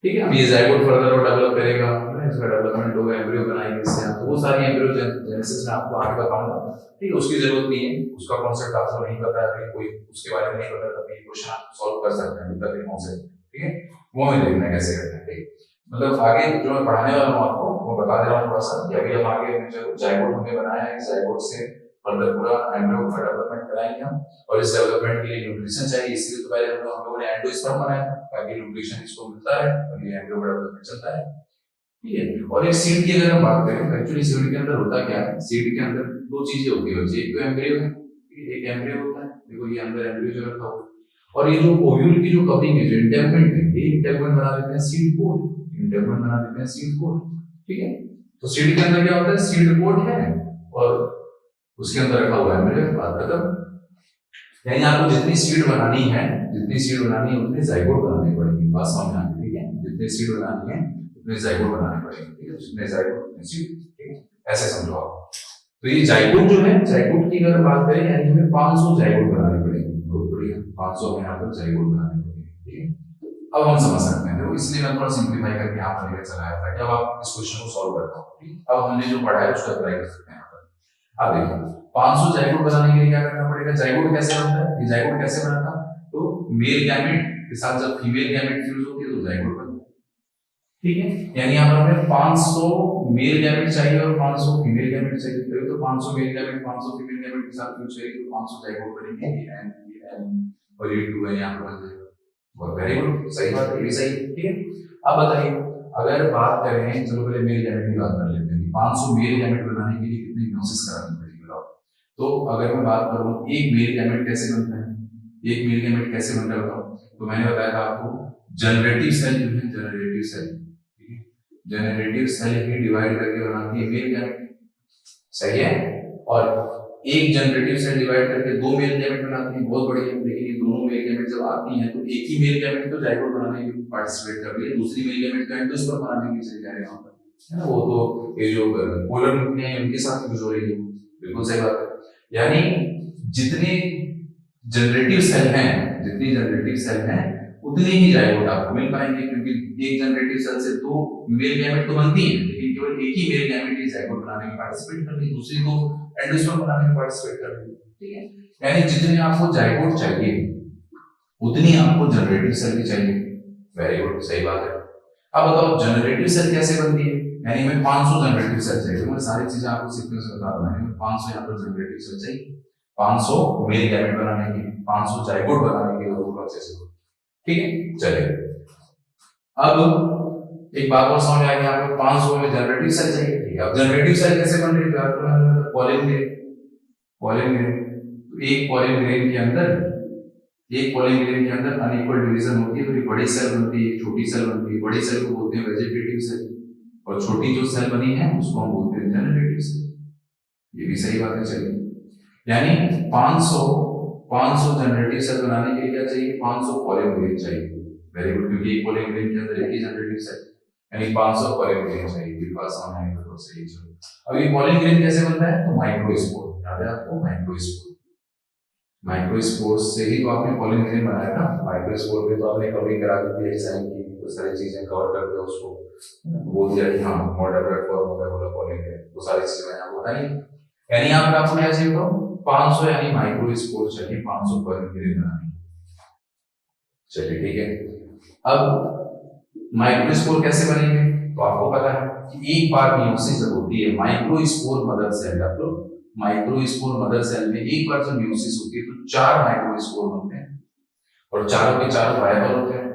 ठीक है, अब ये जाइगोट फर्दर और डेवलप करेगा, इसका डेवलपमेंट होगा, एम्ब्रियो बनाएंगे इससे हम, वो सारी एम्ब्रियो जेनेसिस में आपको आगे बताऊंगा। ठीक है, उसकी जरूरत नहीं है, उसका कॉन्सेप्ट आपको नहीं पता है, कोई उसके बारे में नहीं पता, तब ये क्वेश्चन आप सॉल्व कर सकते हैं विद द कॉन्सेप्ट। ठीक है, वो हमें देखना है कैसे करना है। ठीक, मतलब आगे जो मैं पढ़ाने वाला हूं आपको वो बता दे रहा हूं थोड़ा सा कि अभी हम आगे जो जाइगोट हमने बनाया है, जाइगोट से फर्दर पूरा एम्ब्रियो का डेवलपमेंट कराएंगे हम, और इस डेवलपमेंट के लिए न्यूट्रिशन चाहिए, इसलिए तो पहले हम लोगों ने एंडोस्पर्म बनाया था ताकि न्यूट्रिशन इसको मिलता है और ये एम्ब्रियो का डेवलपमेंट चलता है। ठीक है, और एक सीड की अगर हम बात करें तो एक्चुअली सीड के अंदर होता क्या है, सीड के अंदर दो चीजें होती है, एक तो एम्ब्रियो है, एक एम्ब्रियो होता है, देखो ये अंदर एम्ब्रियो जो रखा हुआ है, और ये जो ओव्यूल की जो कवरिंग है, जो इंटेगमेंट है, ये इंटेगमेंट बना देते हैं सीड कोट, इंटेगमेंट बना देते हैं सीड कोट। ठीक है, तो सीड के अंदर क्या होता है, सीड कोट है और उसके अंदर रखा हुआ है एम्ब्रियो, बात खत्म। यानी आपको जितनी सीड बनानी है, जितनी सीड बनानी है उतने जाइगोट बनाने पड़ेंगे, बात समझ आ गई। ठीक है, जितनी सीड बनानी है उतने जाइगोट बनाने पड़ेंगे। ठीक है, जितने जाइगोट उतने सीड। ठीक है, ऐसे समझो आप। तो ये जाइगोट जो है, जाइगोट की अगर बात करें यानी हमें 500 जाइगोट बनाने पड़ेंगे, बहुत बढ़िया, 500 में यहाँ पर जाइगोट बनाने पड़ेंगे। ठीक है, अब हम समझ सकते हैं, तो इसलिए मैं थोड़ा सिंप्लीफाई करके यहाँ पर लेकर चलाया था कि अब आप इस क्वेश्चन को सॉल्व करता हूँ। ठीक, अब हमने जो पढ़ा है उसको अप्लाई कर सकते हैं यहाँ पर। अब देखो 500 जाइगोट बनाने के लिए क्या करना पड़ेगा, जाइगोट कैसे बनता है, ये जाइगोट कैसे बनता है, तो मेल गैमेट के साथ जब फीमेल गैमेट फ्यूज होती है तो जाइगोट बनता है। ठीक है, यानी यहाँ पर हमें 500 मेल गैमेट चाहिए और 500 फीमेल गैमेट चाहिए, तो 500 मेल गैमेट 500 फीमेल गैमेट के साथ फ्यूज चाहिए तो 500 जाइगोट बनेंगे, और ये 2 है यहाँ पर बन जाएगा। बहुत वेरी गुड, सही बात है, ये भी सही। ठीक है, अब बताइए अगर बात करें, चलो पहले मेल गैमेट की बात कर लेते हैं, 500 मेल गैमेट बनाने के लिए कितनी मियोसिस करानी पड़ेगी। तो अगर मैं बात करूं एक मेल गैमेट कैसे बनता है, एक मेल गैमेट कैसे बनता है बताओ, तो मैंने बताया था आपको जनरेटिव सेल जो है, जनरेटिव सेल, जनरेटिव सेल ही डिवाइड करके बनाती है मेल गैमेट, सही है। और एक जनरेटिव सेल डिवाइड करके दो मेल गैमेट बनाती है, बहुत बढ़िया। लेकिन ये दोनों मेल गैमेट जब आती हैं तो एक ही मेल गैमेट तो जाइगोट बनाने के लिए पार्टिसिपेट कर रही है, दूसरी मेल गैमेट तो एंडोस्पर्म बनाने के लिए चली जा रही है यहाँ पर, है ना। वो तो ये जो पोलर न्यूक्लियाई है उनके साथ यूज हो रही है, बिल्कुल सही बात है। यानी जितने जनरेटिव सेल हैं, जितनी जनरेटिव सेल हैं उतने ही जाइगोट आपको मिल पाएंगे, क्योंकि एक जनरेटिव सेल से दो मेल गैमेट तो बनती है, लेकिन केवल एक ही मेल गैमेट ही जाइगोट बनाने में पार्टिसिपेट कर रही है, दूसरी दो एंडोस्पर्म बनाने में पार्टिसिपेट कर रही है, ठीक है। यानी जितने आपको जाइगोट चाहिए उतनी आपको जनरेटिव सेल भी चाहिए। वेरी गुड, सही बात है। अब बताओ जनरेटिव सेल कैसे बनती है, यानी हमें 500 जनरेटिव सेल चाहिए। मैं सारी चीजें आपको सीक्वेंस में बता रहा हूं। 500 यहाँ पर जनरेटिव सेल चाहिए, 500 मेल गैमेट बनाने के लिए, 500 जाइगोट बनाने के लिए प्रोसेस है, ठीक है। चलिए अब एक बात और समझ आ गई, यहाँ पर 500 में जनरेटिव सेल चाहिए, ठीक है। अब जनरेटिव सेल कैसे बन रही है, पॉलिन ग्रेन, पॉलिन ग्रेन। तो एक पॉलिन ग्रेन के अंदर अनइक्वल डिवीजन होती है, तो एक बड़ी सेल बनती है, एक छोटी सेल बनती है। बड़ी सेल को बोलते हैं वेजिटेटिव सेल, और छोटी जो सेल बनी है उसको हम बोलते हैं जनरेटिव सेल। ये भी सही बात है। चलिए यानी 500 जनरेटिव सेल बनाने के लिए क्या चाहिए, 500 पॉलिन ग्रेन चाहिए। वेरी गुड, क्योंकि एक पॉलिन ग्रेन के अंदर एक ही जनरेटिव सेल, यानी 500 पॉलिन ग्रेन चाहिए। ये बात समझ आई तो सही है। अब ये पॉलिन ग्रेन कैसे बनता है, तो माइक्रोस्पोर, याद है आपको माइक्रोस्पोर, माइक्रोस्पोर से ही तो आपने पॉलिन ग्रेन बनाया था। माइक्रोस्पोर पे तो आपने कभी करा दी डिजाइन की, तो सारी चीजें कवर कर दिया उसको, बोल दिया कि हाँ मॉडल प्लेटफॉर्म होगा पॉलिन ग्रेन, वो सारी चीजें मैंने आपको बताई। यानी यहाँ पर आपको क्या चाहिए, तो 500 यानी माइक्रोस्पोर चाहिए 500 पॉलिन ग्रेन बनाने। चलिए ठीक है। अब माइक्रोस्पोर कैसे बनेंगे, तो आपको पता है कि एक बार मियोसिस जब होती है माइक्रोस्पोर मदर सेल, आप लोग माइक्रोस्पोर मदर सेल में एक बार जब मियोसिस होती है तो 4 माइक्रोस्पोर बनते हैं, और चारों के चारों वायबल होते हैं।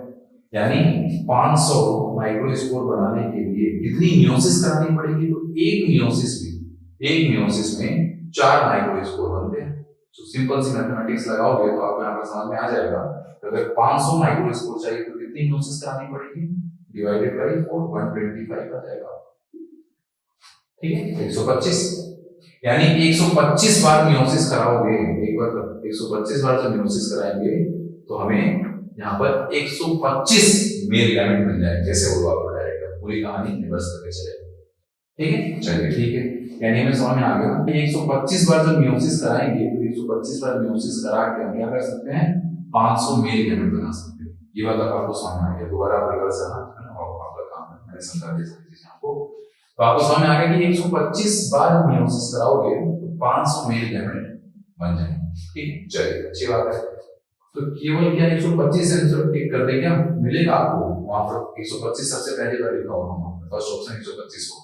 यानी 500 माइक्रोस्पोर बनाने के लिए कितनी मियोसिस करानी पड़ेगी, तो एक मियोसिस में 4 माइक्रोस्पोर बनते हैं। तो सिंपल सी मैथमेटिक्स लगाओगे तो आपको यहाँ पर समझ में आ जाएगा। तो अगर 500 माइक्रोस्पोर चाहिए तो कितनी मियोसिस करानी पड़ेगी, डिवाइडेड बाय 4, 125 आ जाएगा, ठीक है। 125, यानी 125 बार मियोसिस कराओगे, एक बार 125 बार जब मियोसिस कराएंगे तो हमें यहाँ पर 125 मेल गैमेट मिल जाएंगे। जैसे वो आपको डायरेक्ट पूरी कहानी रिवर्स करके चले, ठीक है। चलिए ठीक है, यानी हमें समझ में आ गया कि 125 बार जब मियोसिस कराएंगे तो 125 बार मियोसिस करा के हम क्या कर सकते हैं, 500 मेल गैमेट बना सकते हैं। ये बात आपको समझ में आ गया। दोबारा आप रिवर्स करना और आपका काम है, मैंने समझा दिया सारी चीजें आपको। तो आपको समझ में आ गया कि 125 बार मियोसिस कराओगे तो 500 मेल गैमेट बन जाएंगे, ठीक। चलिए अच्छी बात है। तो केवल क्या 125 से टिक कर देंगे हम, मिलेगा आपको वहां पर 125 सबसे पहले बार लिखा होगा, फर्स्ट ऑप्शन 125 हो।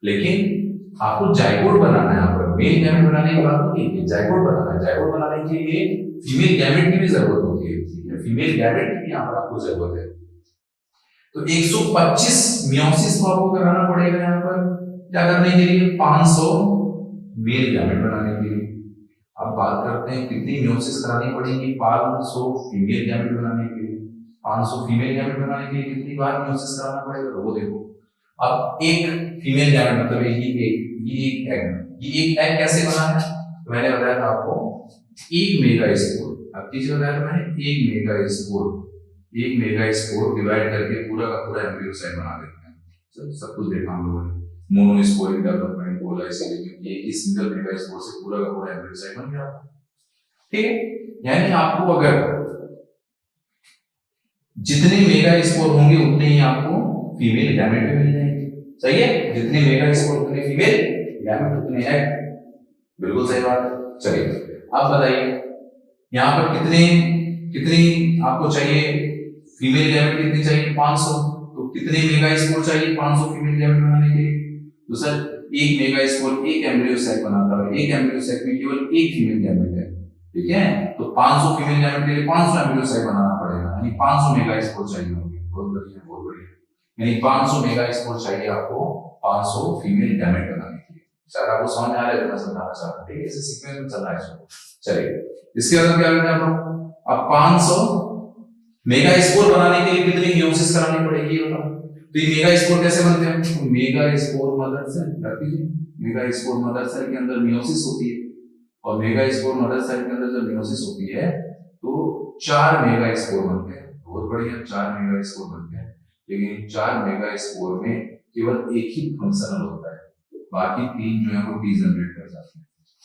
लेकिन आपको जाइगोट बनाना है, यहाँ पर मेल गैमेट बनाने की बात नहीं है, जाइगोट बनाना है। जाइगोट बनाने के लिए फीमेल गैमेट की भी जरूरत होती है, फीमेल गैमेट की यहाँ पर आपको जरूरत है। तो 125 मियोसिस को आपको कराना पड़ेगा यहाँ पर क्या करने के लिए, 500 मेल गैमेट बनाने के लिए। अब बात करते हैं कितनी मियोसिस करानी पड़ेगी, 500 फीमेल गैमेट बनाने के लिए। 500 फीमेल गैमेट बनाने के लिए कितनी बार मियोसिस कराना पड़ेगा, वो देखो। अब एक फीमेल गैमेट मतलब ये एक एग कैसे बना है, तो मैंने बताया था आपको एक मेगास्पोर, अब किसी बताया था मैंने एक मेगास्पोर डिवाइड करके पूरा का पूरा एम्ब्रियोसाइट बना देते हैं। सब कुछ देखा हम लोगों ने, मोनोस्पोरिक डेवलपमेंट बोला इसीलिए क्योंकि एक ही सिंगल मेगास्पोर से पूरा का पूरा एम्ब्रियोसाइट बन गया, ठीक है। यानी आपको अगर जितने मेगास्पोर होंगे उतने ही आपको फीमेल गैमेट भी मिल जाएंगे, सही है। जितने मेगास्पोर उतने फीमेल गैमेट उतने एग, बिल्कुल सही बात है। चलिए आप बताइए यहाँ पर कितनी आपको चाहिए फीमेल गैमेट, कितनी चाहिए 500, तो कितने मेगास्पोर चाहिए 500 फीमेल गैमेट बनाने के लिए, तो सर एक मेगास्पोर एक एम्ब्रियोसाइट बनाता है, एक एम्ब्रियोसाइट में केवल एक फीमेल गैमेट है, ठीक है। तो 500 फीमेल गैमेट के लिए 500 एम्ब्रियोसाइट बनाना पड़ेगा, यानी 500 मेगास्पोर चाहिए होंगे। बहुत बढ़िया, यानी 500 मेगास्पोर चाहिए आपको 500 फीमेल गैमेट बनाने के लिए। शायद आपको समझ आ रहा है जो मैं समझाना चाह रहा हूं, ठीक है। इसे सीक्वेंस में चल रहा है इसको। चलिए इसके बाद क्या करते हैं आप लोग, अब 500 मेगास्पोर बनाने के लिए कितनी मियोसिस करानी पड़ेगी बताओ। तो ये मेगास्पोर कैसे बनते हैं, megaspore mother cell, megaspore mother cell के अंदर मियोसिस होती है, और मेगा स्पोर मदर सेल के अंदर जब मियोसिस होती है तो 4 मेगा स्पोर बनते हैं। बहुत बढ़िया, 4 मेगा स्पोर बनते हैं, लेकिन 4 मेगा स्पोर में केवल एक ही फंक्शनल होता है, बाकी 3 जो है वो डीजनरेट कर जाते हैं।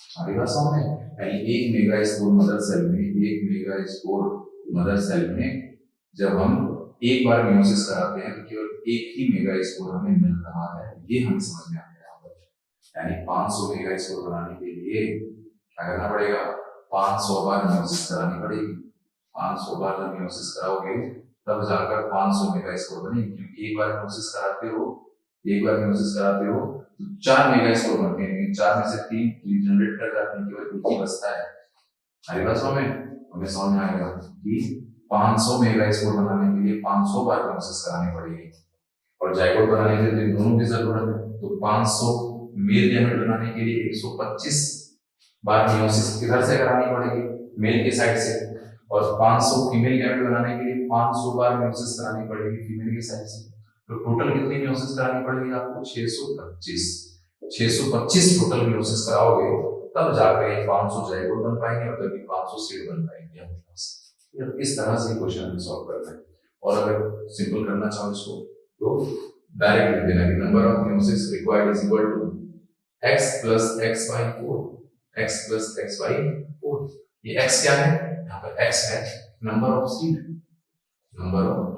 हमारी बात समझ में? यानी एक मेगा स्पोर मदर सेल में, एक मेगा स्पोर मदर सेल में जब हम एक बार मियोसिस कराते हैं तो केवल एक ही मेगा स्पोर हमें मिल रहा है, ये हमें समझ में आ गया। यानी 500 मेगा स्पोर बनाने के लिए क्या करना पड़ेगा? 500 बार मियोसिस करानी पड़ेगी। 500 बार जब मियोसिस कराओगे तब जाकर 500 मेगा स्पोर बनेगी, क्योंकि एक बार मियोसिस कराते हो तो 4 मेगा स्पोर बनते हैं, 4 में से 3 रीजनरेट कर जाते हैं, केवल एक ही बचता है। हमारी बात समझ में? हमें समझ में आएगा कि 500 मेगा स्पोर बनाने के लिए 500 बार मियोसिस करानी पड़ेगी, और जाइगोट बनाने के लिए दोनों की जरूरत है। तो 500 मेल गैमेट बनाने के लिए 125 बार मियोसिस किधर से करानी पड़ेगी? मेल की साइड से, और 500 फीमेल गैमेट बनाने के लिए 500 बार मियोसिस करानी पड़ेगी फीमेल की साइड से। तो टोटल कितनी मियोसिस करानी पड़ेगी आपको? 625 टोटल मियोसिस कराओगे तब जाकर ये 500 जाइगोट बन पाएंगे और तभी 500 सीड बन पाएंगे हमारे पास। इस तरह से क्वेश्चन सॉल्व करना है। और अगर सिंपल करना चाहो इसको तो डायरेक्ट लिख देना कि number of meiosis required is equal to x plus x by 4, x plus x by 4। ये x क्या है? यहाँ पर x है नंबर ऑफ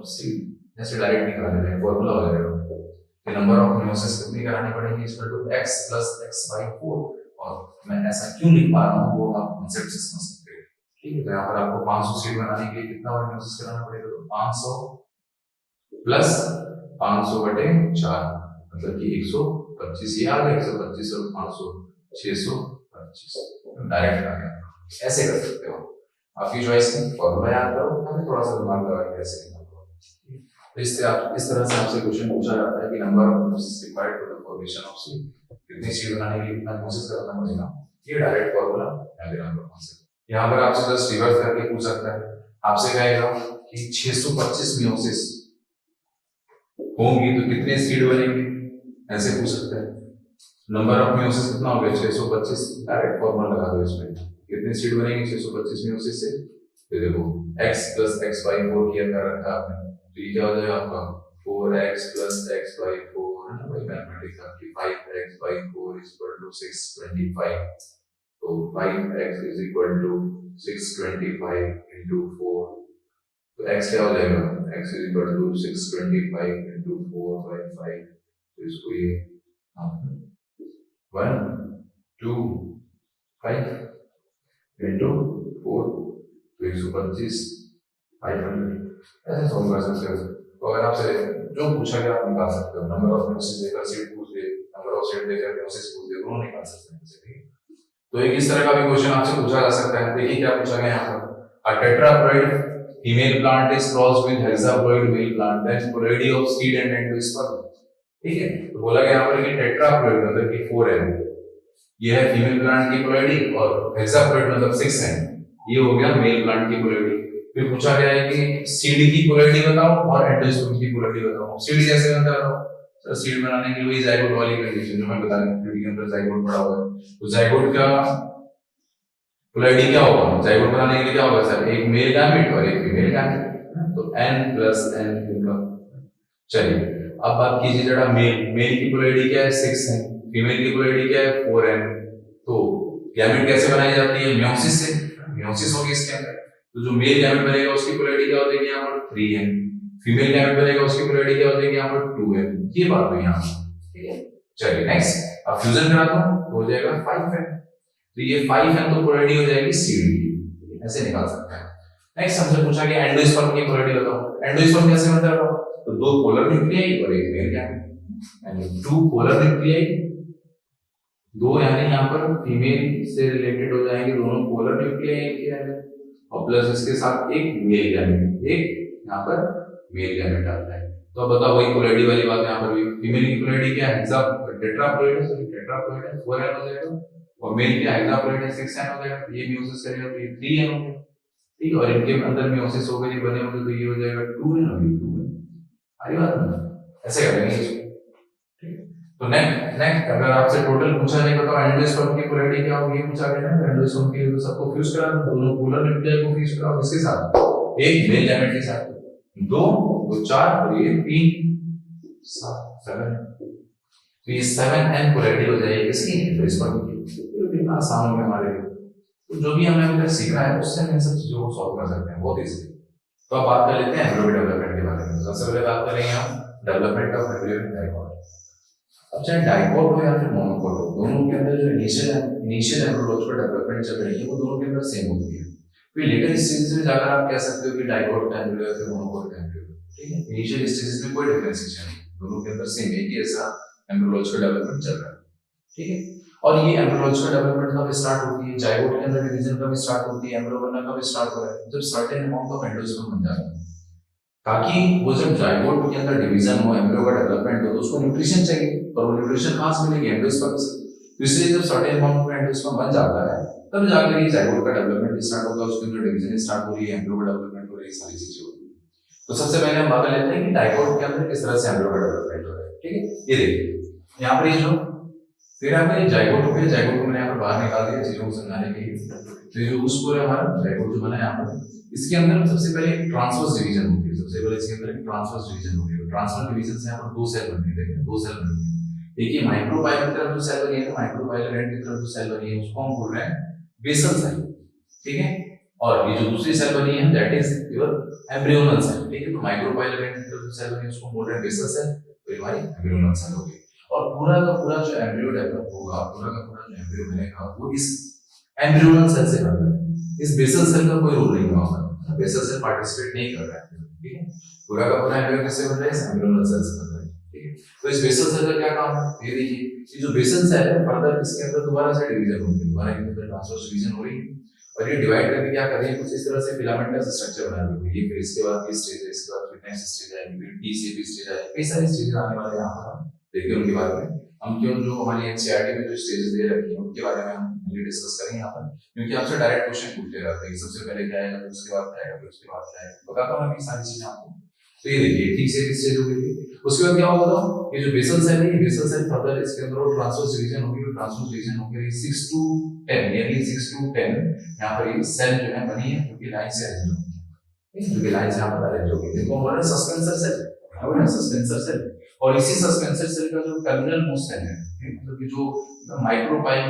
सीड, ऐसे डायरेक्ट निकाल देना है, फॉर्मूला हो जाएगा कि नंबर ऑफ मियोसिस कितनी करानी पड़ेगी equal to x plus x by 4। और मैं ऐसा क्यों लिख पा रहा हूँ वो आप कांसेप्ट से समझ सकते हैं। ठीक है, तो यहाँ पर आपको 500 सीड बनाने के लिए कितना बार मियोसिस कराना पड़ेगा? तो 500 प्लस 500 बटे 4 मतलब कि 125। ये आ गया 125 और 500 625 डायरेक्ट आ गया। ऐसे कर सकते हो, आपकी चॉइस है। फॉर्मूला याद करो, हमें थोड़ा सा दिमाग लगा के ऐसे करना होगा। तो इस तरह से आपसे क्वेश्चन पूछा जाता है कि number of meiosis required for the formation of seed, कितनी सीड बनाने के लिए कितना मियोसिस करना पड़ेगा, ये डायरेक्ट फॉर्मूला याद रखना कॉन्सेप्ट। यहाँ पर आपसे जस्ट रिवर्स करके पूछ सकता है, आपसे कहेगा कि 625 मियोसिस होंगी तो कितने सीड बनेंगे, ऐसे पूछ सकते हैं। नंबर ऑफ मियोसिस कितना हो गया? 625, डायरेक्ट फॉर्मूला लगा दो इसमें, कितने सीड बनेंगे 625 मियोसिस से? तो देखो x plus x by 4 किया कर रखा आपने, तो ये क्या हो जाएगा आपका 4x plus x by 4 है ना भाई, मैथमेटिक्स आपकी 5x by 4 is equal to 625। तो 5x is equal to 625 into 4, तो x क्या हो जाएगा? x is equal to 625 into 4 by 5, तो इसको ये 1 2 5 into 4 तो 125 500 ऐसे सॉल्व कर सकते हो। तो अगर आपसे जो पूछा गया आप निकाल सकते हो। नंबर ऑफ मियोसिस देकर सीड पूछ दे, नंबर ऑफ सीड देकर मियोसिस पूछ दे, दोनों निकाल सकते हैं। तो एक इस तरह का भी क्वेश्चन आपसे पूछा जा सकता है। देखिए क्या पूछा गया यहाँ पर, a tetraploid female plant is crossed with hexaploid male plant, then ploidy of seed and endosperm। ठीक है, तो बोला गया यहाँ पर कि टेट्राप्लॉइड मतलब कि 4 है, ये है फीमेल प्लांट की प्लॉइडी, और हेक्साप्लॉइड मतलब 6 है, ये हो गया मेल प्लांट की प्लॉइडी। फिर पूछा गया है कि सीड की प्लॉइडी बताओ और एंडोस्पर्म की प्लॉइडी बताओ। सीड कैसे बनता है? तो सीड बनाने के लिए जाइगोट वाली कंडीशन जो मैं बता रहा हूं, के अंदर जाइगोट पड़ा हुआ है, तो जाइगोट का प्लॉइडी क्या होगा? जाइगोट बनाने के लिए क्या होगा सर? एक मेल गैमेट और एक फीमेल गैमेट, तो n+n होगा। चलिए अब बात कीजिए जरा मेल की प्लॉइडी क्या है? 6 है, फीमेल की प्लॉइडी क्या है? 4 है। तो गैमेट कैसे बनाई जाती है? मियोसिस से, मियोसिस होगी इसके अंदर। तो जो मेल गैमेट बनेगा उसकी प्लॉइडी क्या हो जाएगी? यहाँ पर 3 है, फीमेल गैमेट बनेगा उसकी प्लॉइडी क्या हो जाएगी? यहाँ पर 2 है। ये बात हुई यहाँ, ठीक है। चलिए नेक्स्ट, अब फ्यूजन कराता हूं तो हो जाएगा 5 है, तो ये 5 है तो प्लॉइडी हो जाएगी सीड की, ऐसे निकाल सकते हैं। नेक्स्ट हमसे पूछा गया एंडोस्पर्म की प्लॉइडी बताओ। एंडोस्पर्म कैसे बनता है? तो 2 पोलर न्यूक्लियाई और एक मेल गैमेट, यानी 2 पोलर न्यूक्लियाई, 2 यानी यहाँ पर फीमेल से रिलेटेड हो जाएंगे, दोनों पोलर न्यूक्लियाई है, और प्लस इसके साथ एक मेल गैमेट, एक यहाँ पर मेल गैमेट आता है। तो अब बताओ वही प्लॉइडी वाली बात, यहाँ पर भी फीमेल की प्लॉइडी क्या है? टेट्राप्लॉइड है, सॉरी टेट्राप्लॉइड है, 4 एन हो जाएगा, और मेल की हेक्साप्लॉइड है 6 एन हो जाएगा, ये मियोसिस करेगा तो ये 3 एन हो गया, ठीक। और इनके अंदर मियोसिस हो गए बने होंगे तो ये हो जाएगा 2 एन और ये 2 एन। आई बात ना, ऐसे करेंगे इसको, ठीक है। तो नेक्स्ट नेक्स्ट अगर आपसे टोटल पूछा जाएगा तो एंडोस्पर्म की पोलैरिटी क्या होगी, पूछा गया है एंडोस्पर्म की, तो सबको फ्यूज करा दो, दोनों पोलर न्यूक्लियर को फ्यूज कराओ, किसके साथ, एक मेल गैमेट के साथ, दो दो चार और ये तीन सात सेवन, तो ये 7n पोलैरिटी हो जाएगी किसकी, एंडोस्पर्म की। तो कितना आसान हो गया हमारे लिए। तो जो भी हमने अभी तक सीखा है उससे हम इन सब चीजों को सॉल्व कर सकते हैं बहुत इजीली। तो अब बात कर लेते हैं एम्ब्रियो डेवलपमेंट के बारे में। सबसे पहले बात करेंगे हम development of embryo in dicot. अब चाहे डाइकोट हो या फिर मोनोकोट हो, दोनों के अंदर जो इनिशियल एम्ब्रियोलॉजिकल डेवलपमेंट चल रही है वो दोनों के अंदर सेम होती है। फिर लेटर स्टेजेस में जाकर आप कह सकते हो कि डाइकोट का एम्ब्रियो या फिर मोनोकोट का एम्ब्रियो, ठीक है। इनिशियल स्टेजेस में कोई डिफरेंशिएशन नहीं, दोनों के अंदर सेम एक ही ऐसा एम्ब्रियोलॉजिकल डेवलपमेंट चल रहा है, ठीक है। और ये एम्ब्रियोलॉजिकल डेवलपमेंट कब स्टार्ट होती है, जाइगोट के अंदर डिवीजन कब स्टार्ट होती है, एम्ब्रियो बनना कब स्टार्ट हो रहा है, जब सर्टेन अमाउंट ऑफ एंडोस्पर्म बन जाता है। ताकि वो जब जाइगोट के अंदर डिवीजन हो, एम्ब्रियो का डेवलपमेंट हो, तो उसको न्यूट्रिशन चाहिए, और वो न्यूट्रिशन कहां से मिलेगी, एंडोस्पर्म से। तो इसलिए जब सर्टेन अमाउंट ऑफ एंडोस्पर्म बन जाता है तब जाकर ये जाइगोट का डेवलपमेंट स्टार्ट होगा, उसके अंदर डिवीजन स्टार्ट हो रही है, एम्ब्रियो का डेवलपमेंट हो रही है, सारी चीजें हो रही है। तो सबसे पहले हम बात कर लेते हैं कि डाइकोट के अंदर किस तरह से एम्ब्रियो का डेवलपमेंट हो रहा है, ठीक है। ये देखिए यहाँ पर ये जो फिर यहाँ पे जाइगोट हो गया, जाइगोट को मैंने यहाँ पर बाहर निकाल दिया चीजों को समझाने के लिए। तो जो उस पूरे हमारा जाइगोट जो बना है यहाँ पर, इसके अंदर सबसे पहले एक ट्रांसवर्स डिवीजन होती है, सबसे पहले इसके अंदर एक ट्रांसवर्स डिवीजन होती है। ट्रांसवर्स डिवीजन से यहाँ पर दो सेल बनती है, दो सेल बनती है। एक ये माइक्रोबाइल की तरफ जो सेल बनी है, माइक्रोबाइल एंड की तरफ जो सेल बनी है उसको हम बोल रहे हैं बेसल सेल, ठीक है। और ये जो दूसरी सेल बनी है that is your embryonal cell, ठीक है। तो माइक्रोबाइल एंड की तरफ जो सेल बनी है उसको बोल रहे हैं बेसल सेल, तो ये हमारी एम्ब्रियोनल सेल होगी। और पूरा का पूरा जो एम्ब्रियो डेवलप होगा, पूरा का पूरा जो एम्ब्रियो बनेगा वो इस एम्ब्रियोनल सेल से बनेगा, इस बेसल सेल का कोई रोल नहीं होगा, बेसल सेल पार्टिसिपेट नहीं कर रहा है, ठीक है। पूरा का पूरा एम्ब्रियो किससे बन रहा है, इस एम्ब्रियोनल सेल से बन रहा है, ठीक है। तो इस बेसल सेल का क्या काम है, ये देखिए ये जो बेसल सेल है फर्दर इसके अंदर दोबारा से डिवीजन होगी, दोबारा इसके अंदर ट्रांसवर्स डिवीजन हो रही है, और ये डिवाइड करके क्या कर रही है, कुछ इस तरह से फिलामेंटस स्ट्रक्चर बना रही है। ये फिर इसके बाद की स्टेज है, इसके बाद फिर नेक्स्ट स्टेज आएगी, फिर टी शेप स्टेज आएगी, कई सारे स्टेज आने वाले हैं। यहाँ पर देखिए उनके बारे में हम क्यों जो हमारी एनसीईआरटी में जो स्टेजेस दे रखी हैं उनके बारे में हम डिस्कस करेंगे यहाँ पर, क्योंकि आपसे डायरेक्ट क्वेश्चन पूछते रहते हैं सबसे पहले क्या आएगा, फिर उसके बाद क्या आएगा, फिर उसके बाद क्या आएगा, बताता हूँ अभी सारी चीजें आपको। तो ये देखिए ठीक से स्टेज हो गई, उसके बाद क्या होगा, ये जो बेसल सेल है, ये बेसल सेल फर्दर इसके अंदर ट्रांसवर्स डिवीजन होगी, ट्रांसवर्स डिवीजन होकर 6 to 10 यानी 6 to 10 यहाँ पर ये सेल जो है बनी है, क्योंकि लाइन से अरेंज होगी, क्योंकि लाइन से यहाँ पर अरेंज होगी। देखो हमारा सस्पेंसर सेल है, सस्पेंसर सेल, और इसी सस्पेंसर सेल का जो टर्मिनल मोस्ट सेल है, मतलब कि जो माइक्रोपाइल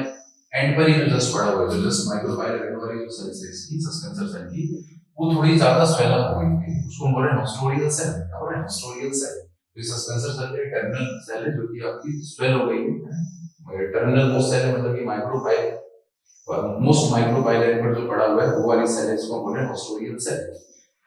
एंड पर ही जो जस्ट पड़ा हुआ है, जो जस्ट माइक्रोपाइल एंड पर ही जो सेल है इसकी सस्पेंसर सेल की, वो थोड़ी ज्यादा स्वेल अप हो गई थी, उसको हम बोल रहे हैं नॉस्ट्रोडियल सेल, क्या बोल रहे हैं नॉस्ट्रोडियल सेल। तो सस्पेंसर सेल का टर्मिनल सेल है जो कि आपकी स्वेल हो गई है, टर्मिनल मोस्ट सेल है, मतलब कि माइक्रोपाइल मोस्ट माइक्रोपाइल एंड पर जो पड़ा हुआ है वो वाली सेल है, इसको बोल रहे हैं नॉस्ट्रोडियल सेल।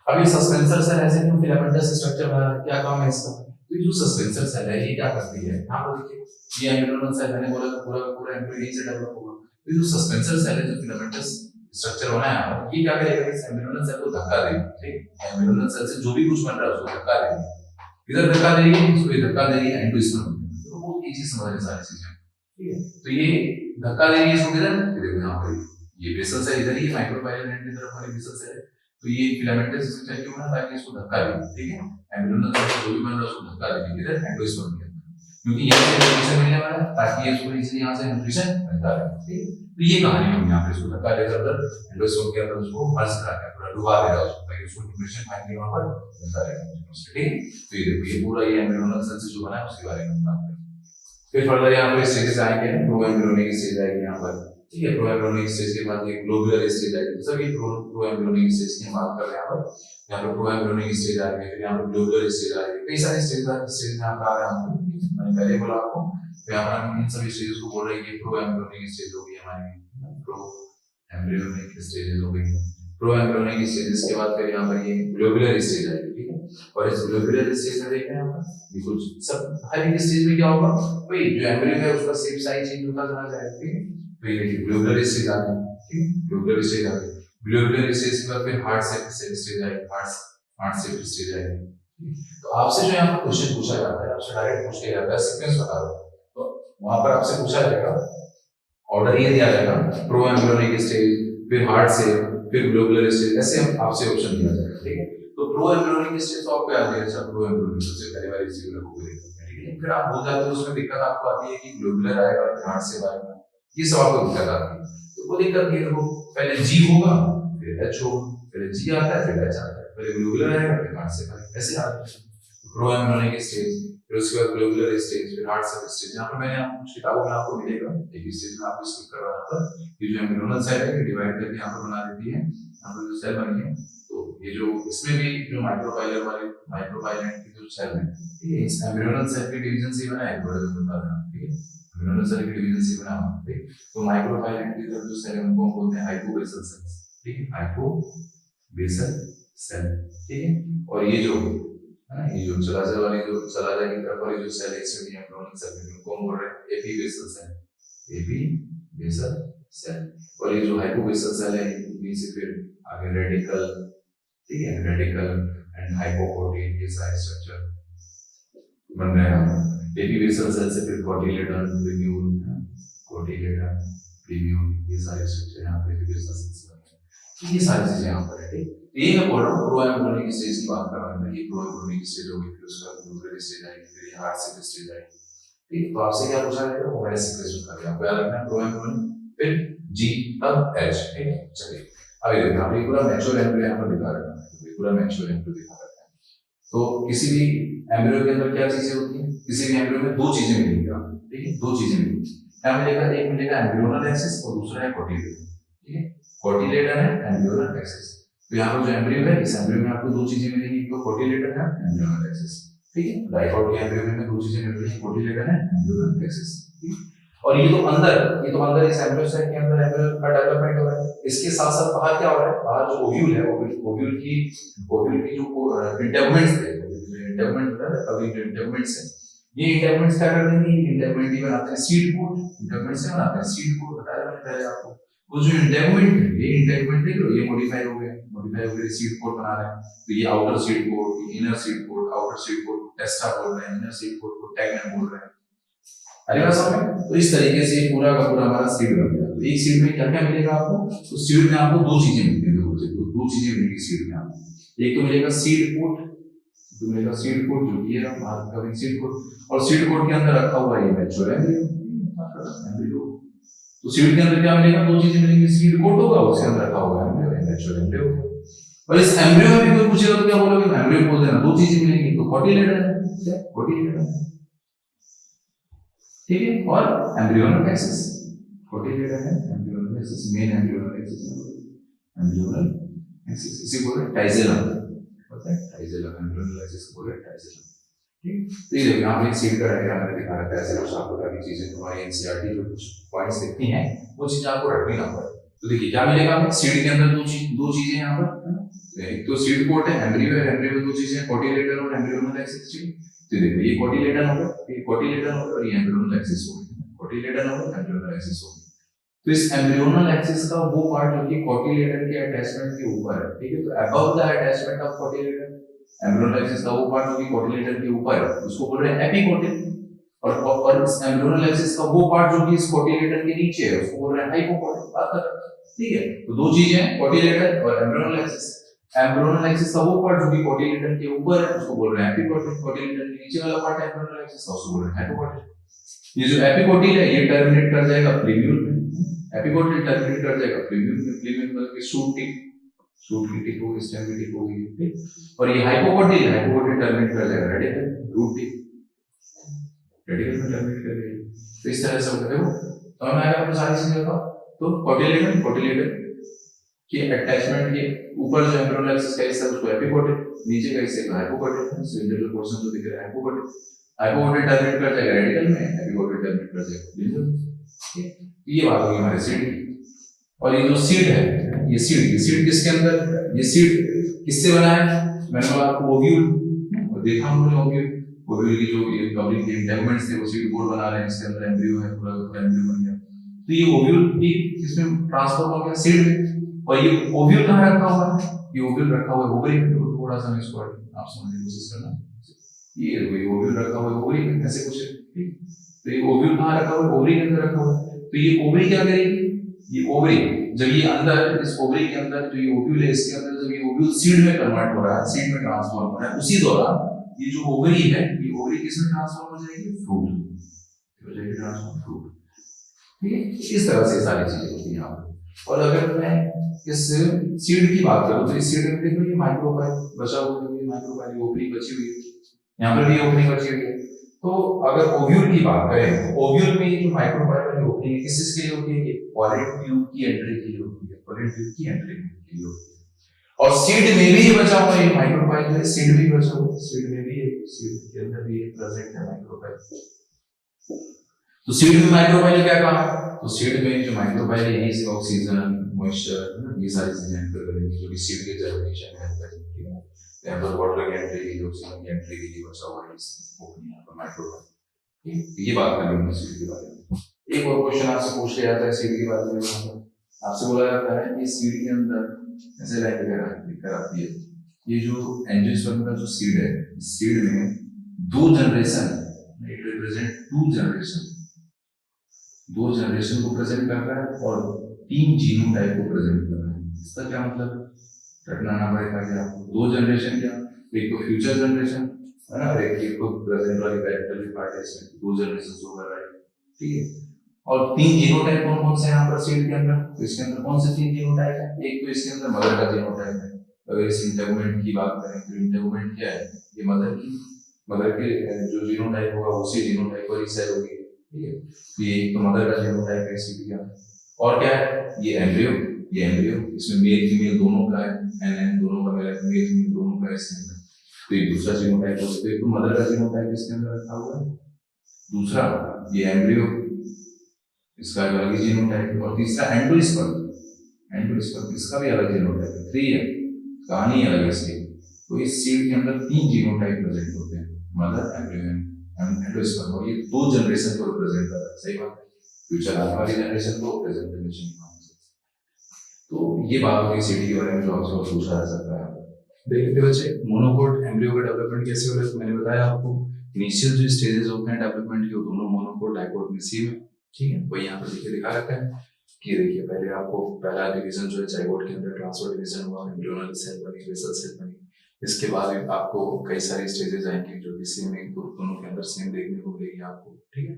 अब ये सस्पेंसर सेल ऐसे क्यों फिलामेंटस स्ट्रक्चर बना है, क्या काम है इसका, तो जो सस्पेंसर सेल है ये क्या करती है, यहाँ पर देखिए ये एम्ब्रियोनल सेल मैंने बोला था पूरा पूरा एम्ब्रियो से डेवलप होगा। तो जो सस्पेंसर सेल है जो फिलामेंटस स्ट्रक्चर बनाया है ये क्या करेगा, इस एम्ब्रियोनल सेल को धक्का देगा, ठीक है। एम्ब्रियोनल सेल से जो भी कुछ बन रहा है उसको धक्का देगा, इधर धक्का देगी इसको धक्का देगी एंडोस्पर्म, तो बहुत इजी समझ रहे सारी चीजें, ठीक है। तो ये धक्का देगी इसको किधर, देखो यहाँ पर ये बेसल सेल इधर ही माइक्रोपाइल एंड की तरफ वाली बेसल सेल है, तो ये फिलामेंटस स्ट्रक्चर क्यों बना, ताकि इसको धक्का दे, ठीक है। एम्ब्रियोनल सेल जो भी बन रहा है उसको धक्का देगी किधर, एंडोस्पर्म के अंदर, क्योंकि यहाँ से न्यूट्रिशन मिलने वाला है, ताकि इसको इजीली यहाँ से न्यूट्रिशन मिलता रहे, ठीक है। तो ये कहानी है, यहाँ पे इसको धक्का देकर अंदर एंडोस्पर्म के अंदर उसको मर्ज करा के पूरा डुबा देगा उसको, ताकि उसको न्यूट्रिशन फाइनली वहां पर मिलता रहे, ठीक है। तो ये देखो ये पूरा ये एम्ब्रियोनल सेल से जो बना है उसके बारे में बात करें। फिर फर्दर यहाँ पर स्टेजेस आएंगे, प्रो एम्ब्रियोनिक स्टेज आएगी यहाँ पर, ठीक है। प्रो एम्ब्रियोनिक स्टेज के बाद ये ग्लोबुलर स्टेज आएगी, सब ये प्रो एम्ब्रियोनिक स्टेज की बात कर रहे हैं यहाँ पर प्रो एम्ब्रियोनिक स्टेज आ रही है, फिर यहाँ पर ग्लोबुलर स्टेज आ रही है, कई सारे स्टेज यहाँ पर आ रहे हैं, मैंने पहले बोला आपको। तो यहाँ पर हम इन सभी स्टेजेस को बोल रहे हैं कि प्रो एम्ब्रियोनिक स्टेज हो गई हमारी, प्रो एम्ब्रियोनिक स्टेजेस हो गई। प्रो एम्ब्रियोनिक स्टेजेस के बाद फिर यहाँ पर ये ग्लोबुलर स्टेज आएगी, ठीक है। और इस ग्लोबुलर स्टेज में देखते हैं यहाँ पर ये कुछ सब हर एक स्टेज में क्या होगा, भाई जो एम्ब्रियो है उसका शेप साइज चेंज होता चला जाएगा, ठीक है। तो ये देखिए ग्लोबुलर स्टेज आ गई, ठीक है, ग्लोबुलर स्टेज आ गई। ग्लोबुलर स्टेज के बाद फिर हार्ट शेप स्टेज आएगी, हार्ट शेप स्टेज आएगी। तो आपसे जो यहाँ पर क्वेश्चन पूछा जाता है, आपसे डायरेक्ट पूछ लिया जाता है सीक्वेंस बता दो, तो वहां पर आपसे पूछा जाएगा ऑर्डर ये दिया जाएगा, प्रो एम्ब्रियोनिक स्टेज, फिर हार्ट शेप, फिर ग्लोबुलर स्टेज, ऐसे आपसे ऑप्शन दिया जाएगा, ठीक है। तो प्रो एम्ब्रियोनिक स्टेज तो आपको याद है, अच्छा प्रो एम्ब्रियोनिक सबसे पहले वाली चीज रखोगे, ठीक है। ठीक है। फिर आप भूल जाते हो, उसमें दिक्कत आपको आती है कि ग्लोबुलर आएगा फिर हार्ट से आएगा, ये सब आपको दिक्कत आती है। तो वो दिक्कत नहीं है, देखो पहले जी होगा फिर एच होगा, पहले जी आता है फिर एच आता है, पहले ग्लोबुलर आएगा फिर हार्ट से आएगा, ऐसे आता है। प्रोएम्ब्रियोनिक स्टेज, फिर उसके बाद ग्लोबुलर स्टेज, फिर हार्ट से स्टेज। यहाँ पर मैंने आपको कुछ किताबों में आपको मिलेगा एक स्टेज में आपको स्किप कर रहा था, ये जो एम्ब्रियोनल सेल है ये डिवाइड करके यहाँ पर बना देती है, यहाँ पर जो सेल बनी है। तो ये जो इसमें भी जो माइक्रोपाइलर वाले माइक्रोपाइलेंट की जो सेल है, ठीक है, इस एम्ब्रियोनल सेल के डिवीजन से बना है, बड़ा बता देना, ठीक है, एम्ब्रियोनल सेल के डिवीजन से बना हुआ है। तो माइक्रोपाइलेंट की जो सेल है उनको हम बोलते हैं हाइपोबेसल सेल्स, ठीक है, हाइपोबेसल सेल, ठीक है। और ये जो ये जो चलाजा वाली जो चलाजा की तरफ वाली जो सेल है इसमें भी एम्ब्रियोनल सेल है, उनको हम बोल रहे हैं एपीबेसल सेल, एपीबेसल सेल। और ये जो हाइपोबेसल सेल है इनमें से फिर आगे रेडिकल, ठीक है, रेडिकल एंड हाइपोकोटिल ये सारे स्ट्रक्चर बन रहे हैं। एपीबेसल सेल से फिर कोटिलेडन, प्रीम्यूल, कोटिलेडन, प्रीम्यूल, ये सारे स्ट्रक्चर यहाँ पर एपीबेसल सेल से बने हैं। ये सारी चीजें यहाँ पर है, ठीक। ये मैं बोल रहा हूँ प्रोएम्ब्रियोनिक स्टेज की बात कर रहा हूँ, ये प्रोएम्ब्रियोनिक स्टेज होगी, फिर उसका ग्लोबुलर स्टेज आएगी, फिर ये हार्ट से स्टेज आएगी, ठीक। तो आपसे क्या पूछा जाएगा, ओमेगा सीक्वेंस का, आपको याद रखना है प्रोएम्ब्रियोनिक, फिर जी तब एच, ठीक है। चलिए अभी देखो यहाँ पे पूरा मैच्योर एम्ब्रियो यहाँ पर दिखा रखा है, पूरा मैच्योर एम्ब्रियो दिखा रखा है। तो किसी भी एम्ब्रियो के अंदर क्या चीजें होती हैं, किसी भी एम्ब्रियो में दो चीजें मिलेंगी आपको, ठीक है, दो चीजें मिलेंगी। क्या मिलेगा, एक मिलेगा एम्ब्रियोनल एक्सिस और दूसरा है कोटिलेडन, ठीक है, कोटिलेडन है एम्ब्रियोनल एक्सिस। तो यहाँ पर जो एम्ब्रियो है, इस एम्ब्रियो में आपको दो चीजें मिलेंगी, एक तो कोटिलेडन है एम्ब्रियोनल एक्सिस, ठीक है, डाइकोट के एम्ब्रियो में दो चीजें मिल रही हैं, कोटिलेडन है एम्ब्रियोनल एक्सिस, ठीक है। और ये तो अंदर इस एम्ब्रियो साइट के अंदर एम्ब्रियो का डेवलपमेंट हो रहा है। इसके साथ साथ बाहर क्या हो रहा है, बाहर जो ओव्यूल है, ओव्यूल की जो इंटेगुमेंट्स थे, इंटेगुमेंट होता है, अभी जो इंटेगुमेंट्स है, ये इंटेगुमेंट्स क्या कर देंगे, इंटेगुमेंट ही बनाते हैं सीड कोड, इंटेगुमेंट से बनाते हैं सीड कोड, बताया मैंने पहले आपको। वो जो इंटेगुमेंट है, ये इंटेगुमेंट देख लो, ये मॉडिफाई हो गए सीड कोड बना रहे हैं। तो ये outer seed coat, inner seed coat, outer seed coat testa बोल रहे हैं, इनर सीड कोड को टैगमेंट बोल रहे हैं। अरे बात समझ। तो इस तरीके से पूरा का पूरा हमारा सीड बन गया। तो एक सीड में क्या क्या मिलेगा आपको, तो सीड में आपको दो चीजें मिलती हैं, दो चीजें मिलेंगी सीड में आपको। एक तो मिलेगा सीड कोड, तो मिलेगा सीड कोड जो ये रहा बाहर का सीड कोड, और सीड कोड के अंदर रखा हुआ है मैच्योर एम्ब्रियो। तो सीड के अंदर क्या मिलेगा, दो चीजें मिलेंगी, सीड कोड होगा, उसके अंदर रखा हुआ है मैच्योर एम्ब्रियो। और इस एम्ब्रियो में भी कोई पूछेगा तो क्या बोलोगे, एम्ब्रियो बोल देना, दो चीजें मिलेंगी, तो कोटिलेडन है, क्या कोटिलेडन, ठीक है, और एम्ब्रियोनल एक्सिस, कोटिलेडन है embryonal axis, main embryonal axis, embryonal axis इसी को टाइजेलम होता है, टाइजेलम एम्ब्रियोनल एक्सिस को बोलते हैं टाइजेलम, ठीक। तो ये देखो यहाँ पे सीड का डायग्राम मैंने दिखा रखा है, ऐसे कुछ आपको ताकि चीजें तुम्हारी एनसीईआरटी जो कुछ पॉइंट्स दिखती हैं वो चीजें आपको रखनी ना पड़े। तो देखिए क्या मिलेगा हमें, सीड के अंदर दो चीजें यहाँ पर, एक तो सीड कोट है, एम्ब्रियो है, एम्ब्रियो में दो चीजें कोटिलेडन और एम्ब्रियोनल एक्सिस, तो देखो ये कोटिलेडन होगा, ये कोटिलेडन होगा, और ये एम्ब्रियोनल एक्सिस होगा, कोटिलेडन होगा, एम्ब्रियोनल एक्सिस होगा। तो इस एम्ब्रियोनल एक्सिस का वो पार्ट जो कि कोटिलेडन के अटैचमेंट के ऊपर है, ठीक है, तो above the attachment of cotyledon, embryonal axis का वो पार्ट जो कि कोटिलेडन के ऊपर है उसको बोल रहे हैं एपिकोटिल, और इस एम्ब्रियोनल एक्सिस का वो पार्ट जो कि इस कोटिलेडन के नीचे है उसको बोल रहे हैं हाइपोकोटिल, बात कर रहे हैं, ठीक है। तो दो चीजें हैं, कोटिलेडन और एम्ब्रियोनल एक्सिस। एम्ब्रियोनल एक्सिस का वो पार्ट जो कि कोटिलेडन के ऊपर है उसको बोल रहे हैं एपिकोटिल, कोटिलेडन के नीचे वाला पार्ट है एम्ब्रियोनल एक्सिस का, उसको बोल रहे हैं हाइपोकोटिल। ये जो एपिकोटिल है ये टर्मिनेट कर जाएगा प्रीम्यूल में, एपिकोटिल टर्मिनेट कर जाएगा प्रीम्यूल में, प्रीम्यूल मतलब कि शूट की टिप होगी, स्टेम की टिप होगी, ठीक। और ये हाइपोकोटिल टर्मिनेट कर जाएगा रेडिकल, रूट टिप रेडिकल में टर्मिनेट कर जाएगी। तो इस तरह से होता है, देखो तो मैं आपको सारी चीजें बताऊं तो कोटिलेडन के अटैचमेंट के ऊपर जो एम्ब्रियोनल एक्सिस का हिस्सा उसको एपिकोटिल, नीचे का हिस्सा हाइपोकोटिल, सिलेंडरल पोर्शन जो दिख रहा है हाइपोकोटिल टर्मिनेट कर जाएगा रेडिकल में, एपिकोटिल टर्मिनेट कर जाएगा लिंगल, ठीक। ये बात होगी हमारे सीड की। और ये जो सीड है, ये सीड किसके अंदर, ये सीड किससे बना है, मैंने बोला आपको ओव्यूल, और देखा हमने ओव्यूल की जो ये डबल इंटेगुमेंट्स थे वो सीड बोर्ड बना रहे हैं, इसके अंदर एम्ब्रियो है, पूरा एम्ब्रियो बन गया। तो ये ओव्यूल भी इसमें ट्रांसफॉर्म हो गया सीड में। और ये ओव्यूल कहाँ रखा हुआ है, ये ओव्यूल रखा हुआ है ओवरी में, थोड़ा सा इसको आप समझने की कोशिश करना, ये ओव्यूल रखा हुआ है ओवरी में, ऐसे कुछ है, ठीक। तो ये ओव्यूल कहाँ रखा हुआ है, ओवरी के अंदर रखा हुआ है। तो ये ओवरी क्या करेगी, ये ओवरी जब ये अंदर इस ओवरी के अंदर जो ये ओव्यूल है इसके अंदर जब ये ओव्यूल सीड में कन्वर्ट हो रहा है, सीड में ट्रांसफॉर्म हो रहा है, उसी दौरान ये जो ओवरी है, ये ओवरी किसमें ट्रांसफॉर्म हो जाएगी? फ्रूट हो जाएगी, ट्रांसफॉर्म फ्रूट। ठीक है, इस तरह से सारी चीजें होती हैं यहाँ पर। और अगर मैं इस सीड की बात करूं तो इस सीड में देखो ये माइक्रोपाइल बचा हुआ है, ये माइक्रोपाइल ओवरी बची हुई है, यहाँ पर भी ओवरी बची हुई है। तो अगर ओव्यूल की बात करें तो ओव्यूल में ये जो माइक्रोपाइल वाली ओवरी है किस चीज के लिए होती है? ये पॉलन ट्यूब की एंट्री के लिए होती है, पॉलन ट्यूब की एंट्री के लिए होती है। और सीड में भी ये बचा हुआ है माइक्रोपाइल है, सीड भी बचा हुआ है, सीड में भी है, सीड के अंदर भी ये प्रेजेंट है माइक्रोपाइल। तो सीड में माइक्रोपाइल क्या काम है? तो सीड में जो माइक्रोपाइल यहीं से ऑक्सीजन, मॉइस्चर, ये सारी चीजें एंटर करेंगी जो कि सीड के जर्मिनेशन में हेल्प करेंगी। यहाँ पर वाटर की एंट्री की, ऑक्सीजन की एंट्री के लिए बचा हुआ है इस यहाँ पर माइक्रोपाइल। ये बात कर रहे हैं सीड के बारे में। एक और क्वेश्चन आपसे पूछ लिया जाता है सीड के बारे में, आपसे बोला जाता है कि सीड के अंदर ऐसे लाइन लिखकर आती है, ये जो एंजियोस्पर्म का जो सीड है, सीड में 2 generation, it represent 2 generation, 2 generation को प्रेजेंट कर रहा है और 3 जीनोटाइप को प्रेजेंट कर रहा है। इसका क्या मतलब? रटना पड़ेगा कि आपको 2 जनरेशन क्या, एक तो फ्यूचर जनरेशन है ना, और एक को प्रेजेंट वाली कैरेक्टर पार्ट है, इसमें 2 जनरेशन शो कर रहा है। ठीक है, और 3 जीनोटाइप कौन कौन से यहाँ पर सीड के अंदर? तो इसके अंदर कौन से 3 जीनोटाइप है? एक तो इसके अंदर मदर का जीनोटाइप है। अगर इस इंटेगुमेंट की बात करें तो इंटेगुमेंट क्या है? ये मदर के जो जीनोटाइप होगा उसी जीनोटाइप पर ही सेल होगी। ठीक है, तो ये तो मदर का जीनोटाइप है सीड के अंदर। और क्या है? ये एम्ब्रियो, ये एम्ब्रियो, इसमें मेल फीमेल दोनों का है, एन दोनों का मेल फीमेल दोनों का है इसके अंदर। तो ये दूसरा जीनोटाइप हो, तो एक तो मदर का जीनोटाइप इसके अंदर रखा हुआ है, दूसरा ये एम्ब्रियो, इसका अलग जीनोटाइप, और तीसरा एंडोस्पर्म, एंडोस्पर्म इसका भी अलग जीनोटाइप है। 3 है, कहानी अलग है इसकी। तो इस सीड के अंदर 3 जीनोटाइप प्रेजेंट होते हैं, मदर, एम्ब्रियो एंड एंडोस्पर्म, और ये 2 जनरेशन को रिप्रेजेंट कर रहा है। सही बात है, फ्यूचर आने वाली जनरेशन को, प्रेजेंट जनरेशन को। तो ये बात होगी सीड के बारे में जो आपसे पूछा जा सकता है। देखिए बच्चे, मोनोकोट एम्ब्रियो का डेवलपमेंट कैसे हो रहा है? तो मैंने बताया आपको इनिशियल जो स्टेजेस होते हैं डेवलपमेंट के, वो दोनों मोनोकोट डाइकोट में सेम है। ठीक है, वो यहाँ पर देखिए दिखा रखा है कि देखिए पहले आपको पहला डिवीजन जो है जाइगोट के अंदर ट्रांसफर डिवीजन हुआ, एम्ब्रियोनल सेल बनी, बेसल सेल बनी। इसके बाद आपको कई सारे स्टेजेस आएंगे जो कि सेम है, दोनों के अंदर सेम देखने को मिलेगी आपको। ठीक है,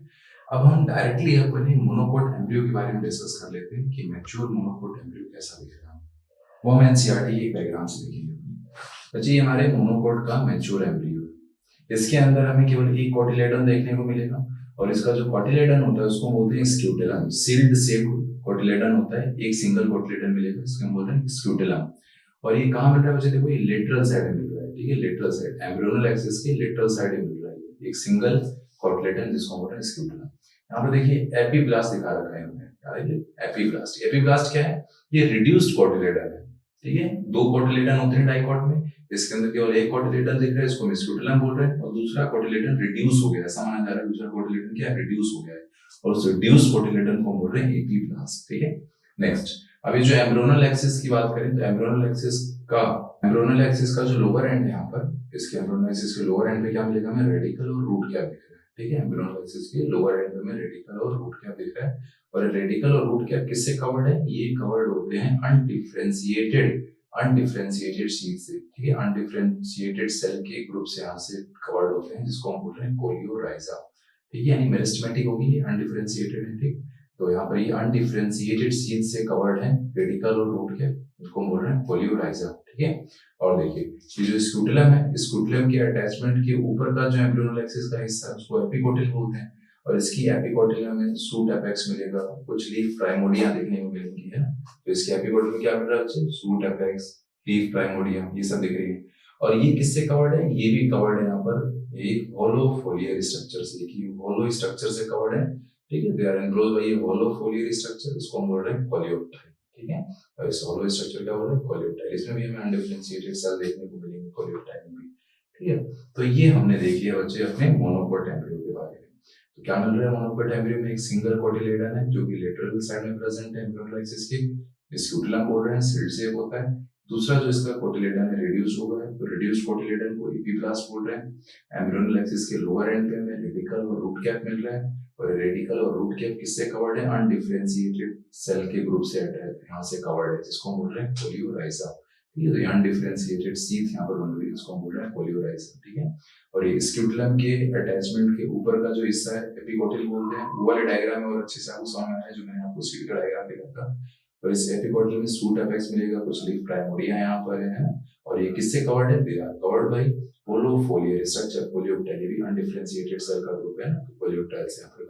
अब हम डायरेक्टली अपने मोनोकोट एम्ब्रियो के बारे में डिस्कस कर लेते हैं कि मैच्योर मोनोकोट एम्ब्रियो कैसा दिखेगा। वो हम एनसीईआरटी के डायग्राम से देखेंगे। बच्चे ये हमारे मोनोकोट का मैच्योर एम्ब्रियो, इसके अंदर हमें केवल एक कोटिलेडन देखने को मिलेगा, और इसका जो कोटिलेडन होता है उसको बोलते हैं स्क्यूटेलम, सील्ड शेप्ड कोटिलेडन होता है, एक सिंगल कोटिलेडन मिलेगा, इसको हम बोल रहे हैं स्क्यूटेलम। और ये कहाँ मिल रहा है बच्चे? देखो ये लेटरल साइड में मिल रहा है। ठीक है, लेटरल साइड, एम्ब्रियोनल एक्सिस के लेटरल साइड में मिल रहा है एक सिंगल कोटिलेडन, जिसको बोल रहे हैं स्क्यूटेलम। यहाँ पर देखिए एपीब्लास्ट दिखा रखा है हमने, एपीब्लास्ट। एपीब्लास्ट क्या है? ये रिड्यूस्ड कोटिलेडन है। ठीक है, 2 कोटिलेडन होते हैं डाइकोट में, इसके अंदर केवल एक कोटिलेडन दिख रहा है, इसको स्क्यूटेलम बोल रहे हैं, और दूसरा कोटिलेडन रिड्यूस हो गया है, ऐसा माना जा रहा है दूसरा कोटिलेडन क्या है? रिड्यूस हो गया है, और उस रिड्यूस कोटिलेडन को बोल रहे हैं एपीब्लास्ट। ठीक है, नेक्स्ट, अभी जो एम्ब्रियोनल एक्सिस की बात करें तो एम्ब्रियोनल एक्सिस का जो लोअर एंड है यहाँ पर, इसके एम्ब्रियोनल एक्सिस के लोअर एंड पे क्या मिलेगा हमें? रेडिकल और रूट कैप दिख रहा है। ठीक है, एम्ब्रियोनल एक्सिस के लोअर एंड में रेडिकल और रूट कैप दिख रहा है, और रेडिकल और रूट कैप किससे कवर्ड है? ये कवर्ड होते हैं अनडिफरेंशिएटेड सीड से। ठीक है, अनडिफरेंशिएटेड सेल के ग्रुप से यहाँ से कवर्ड होते हैं, जिसको हम बोल रहे हैं कोलियोराइजा। ठीक है, यानी मेरिस्टेमेटिक होगी, ये अनडिफरेंशिएटेड है। ठीक, तो यहाँ पर ये अनडिफरेंशिएटेड सीड से कवर्ड है, रेडिकल और रूट के, इसको हम बोल रहे हैं कोलियोराइजा। ठीक है, और देखिए ये जो स्क्यूटेलम है, स्क्यूटेलम के अटैचमेंट के ऊपर का जो एम्ब्रियोनल एक्सिस का हिस्सा है उसको एपिकोटिल बोलते हैं, और इसकी एपिकोटिल में सूट एपेक्स मिलेगा, कुछ लीफ प्राइमोडिया देखने को मिलेंगी है। तो इसके एपिकोटिल में क्या मिल रहा है? सूट एपेक्स, लीफ प्राइमोडिया, ये सब दिख रही है। और ये किससे कवर्ड है? ये भी कवर्ड है यहाँ पर एक होलो फोलियर स्ट्रक्चर से, होलो स्ट्रक्चर से कवर्ड है। ठीक है, they are enclosed by a hollow foliar structure, इसको हम बोल रहे हैं कोलियोप्टाइल। ठीक है, और इस होलो स्ट्रक्चर क्या बोल रहे हैं? कोलियोप्टाइल। इसमें भी हमें अनडिफरेंशिएटेड सेल देखने को मिलेंगे कोलियोप्टाइल में भी। ठीक है, तो ये हमने देख लिया बच्चे अपने मोनोकोट एम्ब्रियो के बारे में। तो क्या मिल रहा है मोनोकोट एम्ब्रियो में? एक सिंगल कोटिलेडन है जो कि लेटरल साइड में प्रेजेंट है एम्ब्रियोनल एक्सिस के, स्क्यूटेलम बोल रहे हैं, सीड शेप होता है। दूसरा जो इसका कोटिलेडन है रिड्यूस हो गया है, तो रिड्यूस्ड कोटिलेडन को एपिब्लास्ट बोल रहे हैं। एम्ब्रियोनल एक्सिस के लोअर एंड पे हमें रेडिकल और रूट कैप मिल रहा है, और रेडिकल और रूट कैप किससे कवर्ड है? अनडिफरेंशिएटेड सेल के ग्रुप से यहाँ से कवर्ड है, जिसको हम बोल रहे हैं कोलियोराइजा। ठीक है। तो अनडिफरेंशिएटेड सीथ यहाँ पर बन रही है, इसको हम बोल रहे हैं पोलियोराइजन, ठीक है। और ये स्क्यूटलम के अटैचमेंट के ऊपर का जो हिस्सा है एपिकोटिल बोलते हैं, वो वाले डायग्राम में और अच्छे से आपको समझ में आया जो मैंने आपको सीट का डायग्राम दिखा था। और इस एपिकोटिल में सूट अपेक्स मिलेगा, कुछ लीफ प्राइमोरिया यहाँ पर है, और ये किससे कवर्ड है? दे आर कवर्ड बाय पोलोफोलियर स्ट्रक्चर। पोलियोप्टेल भी अनडिफरेंशिएटेड सेल का ग्रुप है, तो पोलियोप्टेल से यहाँ पर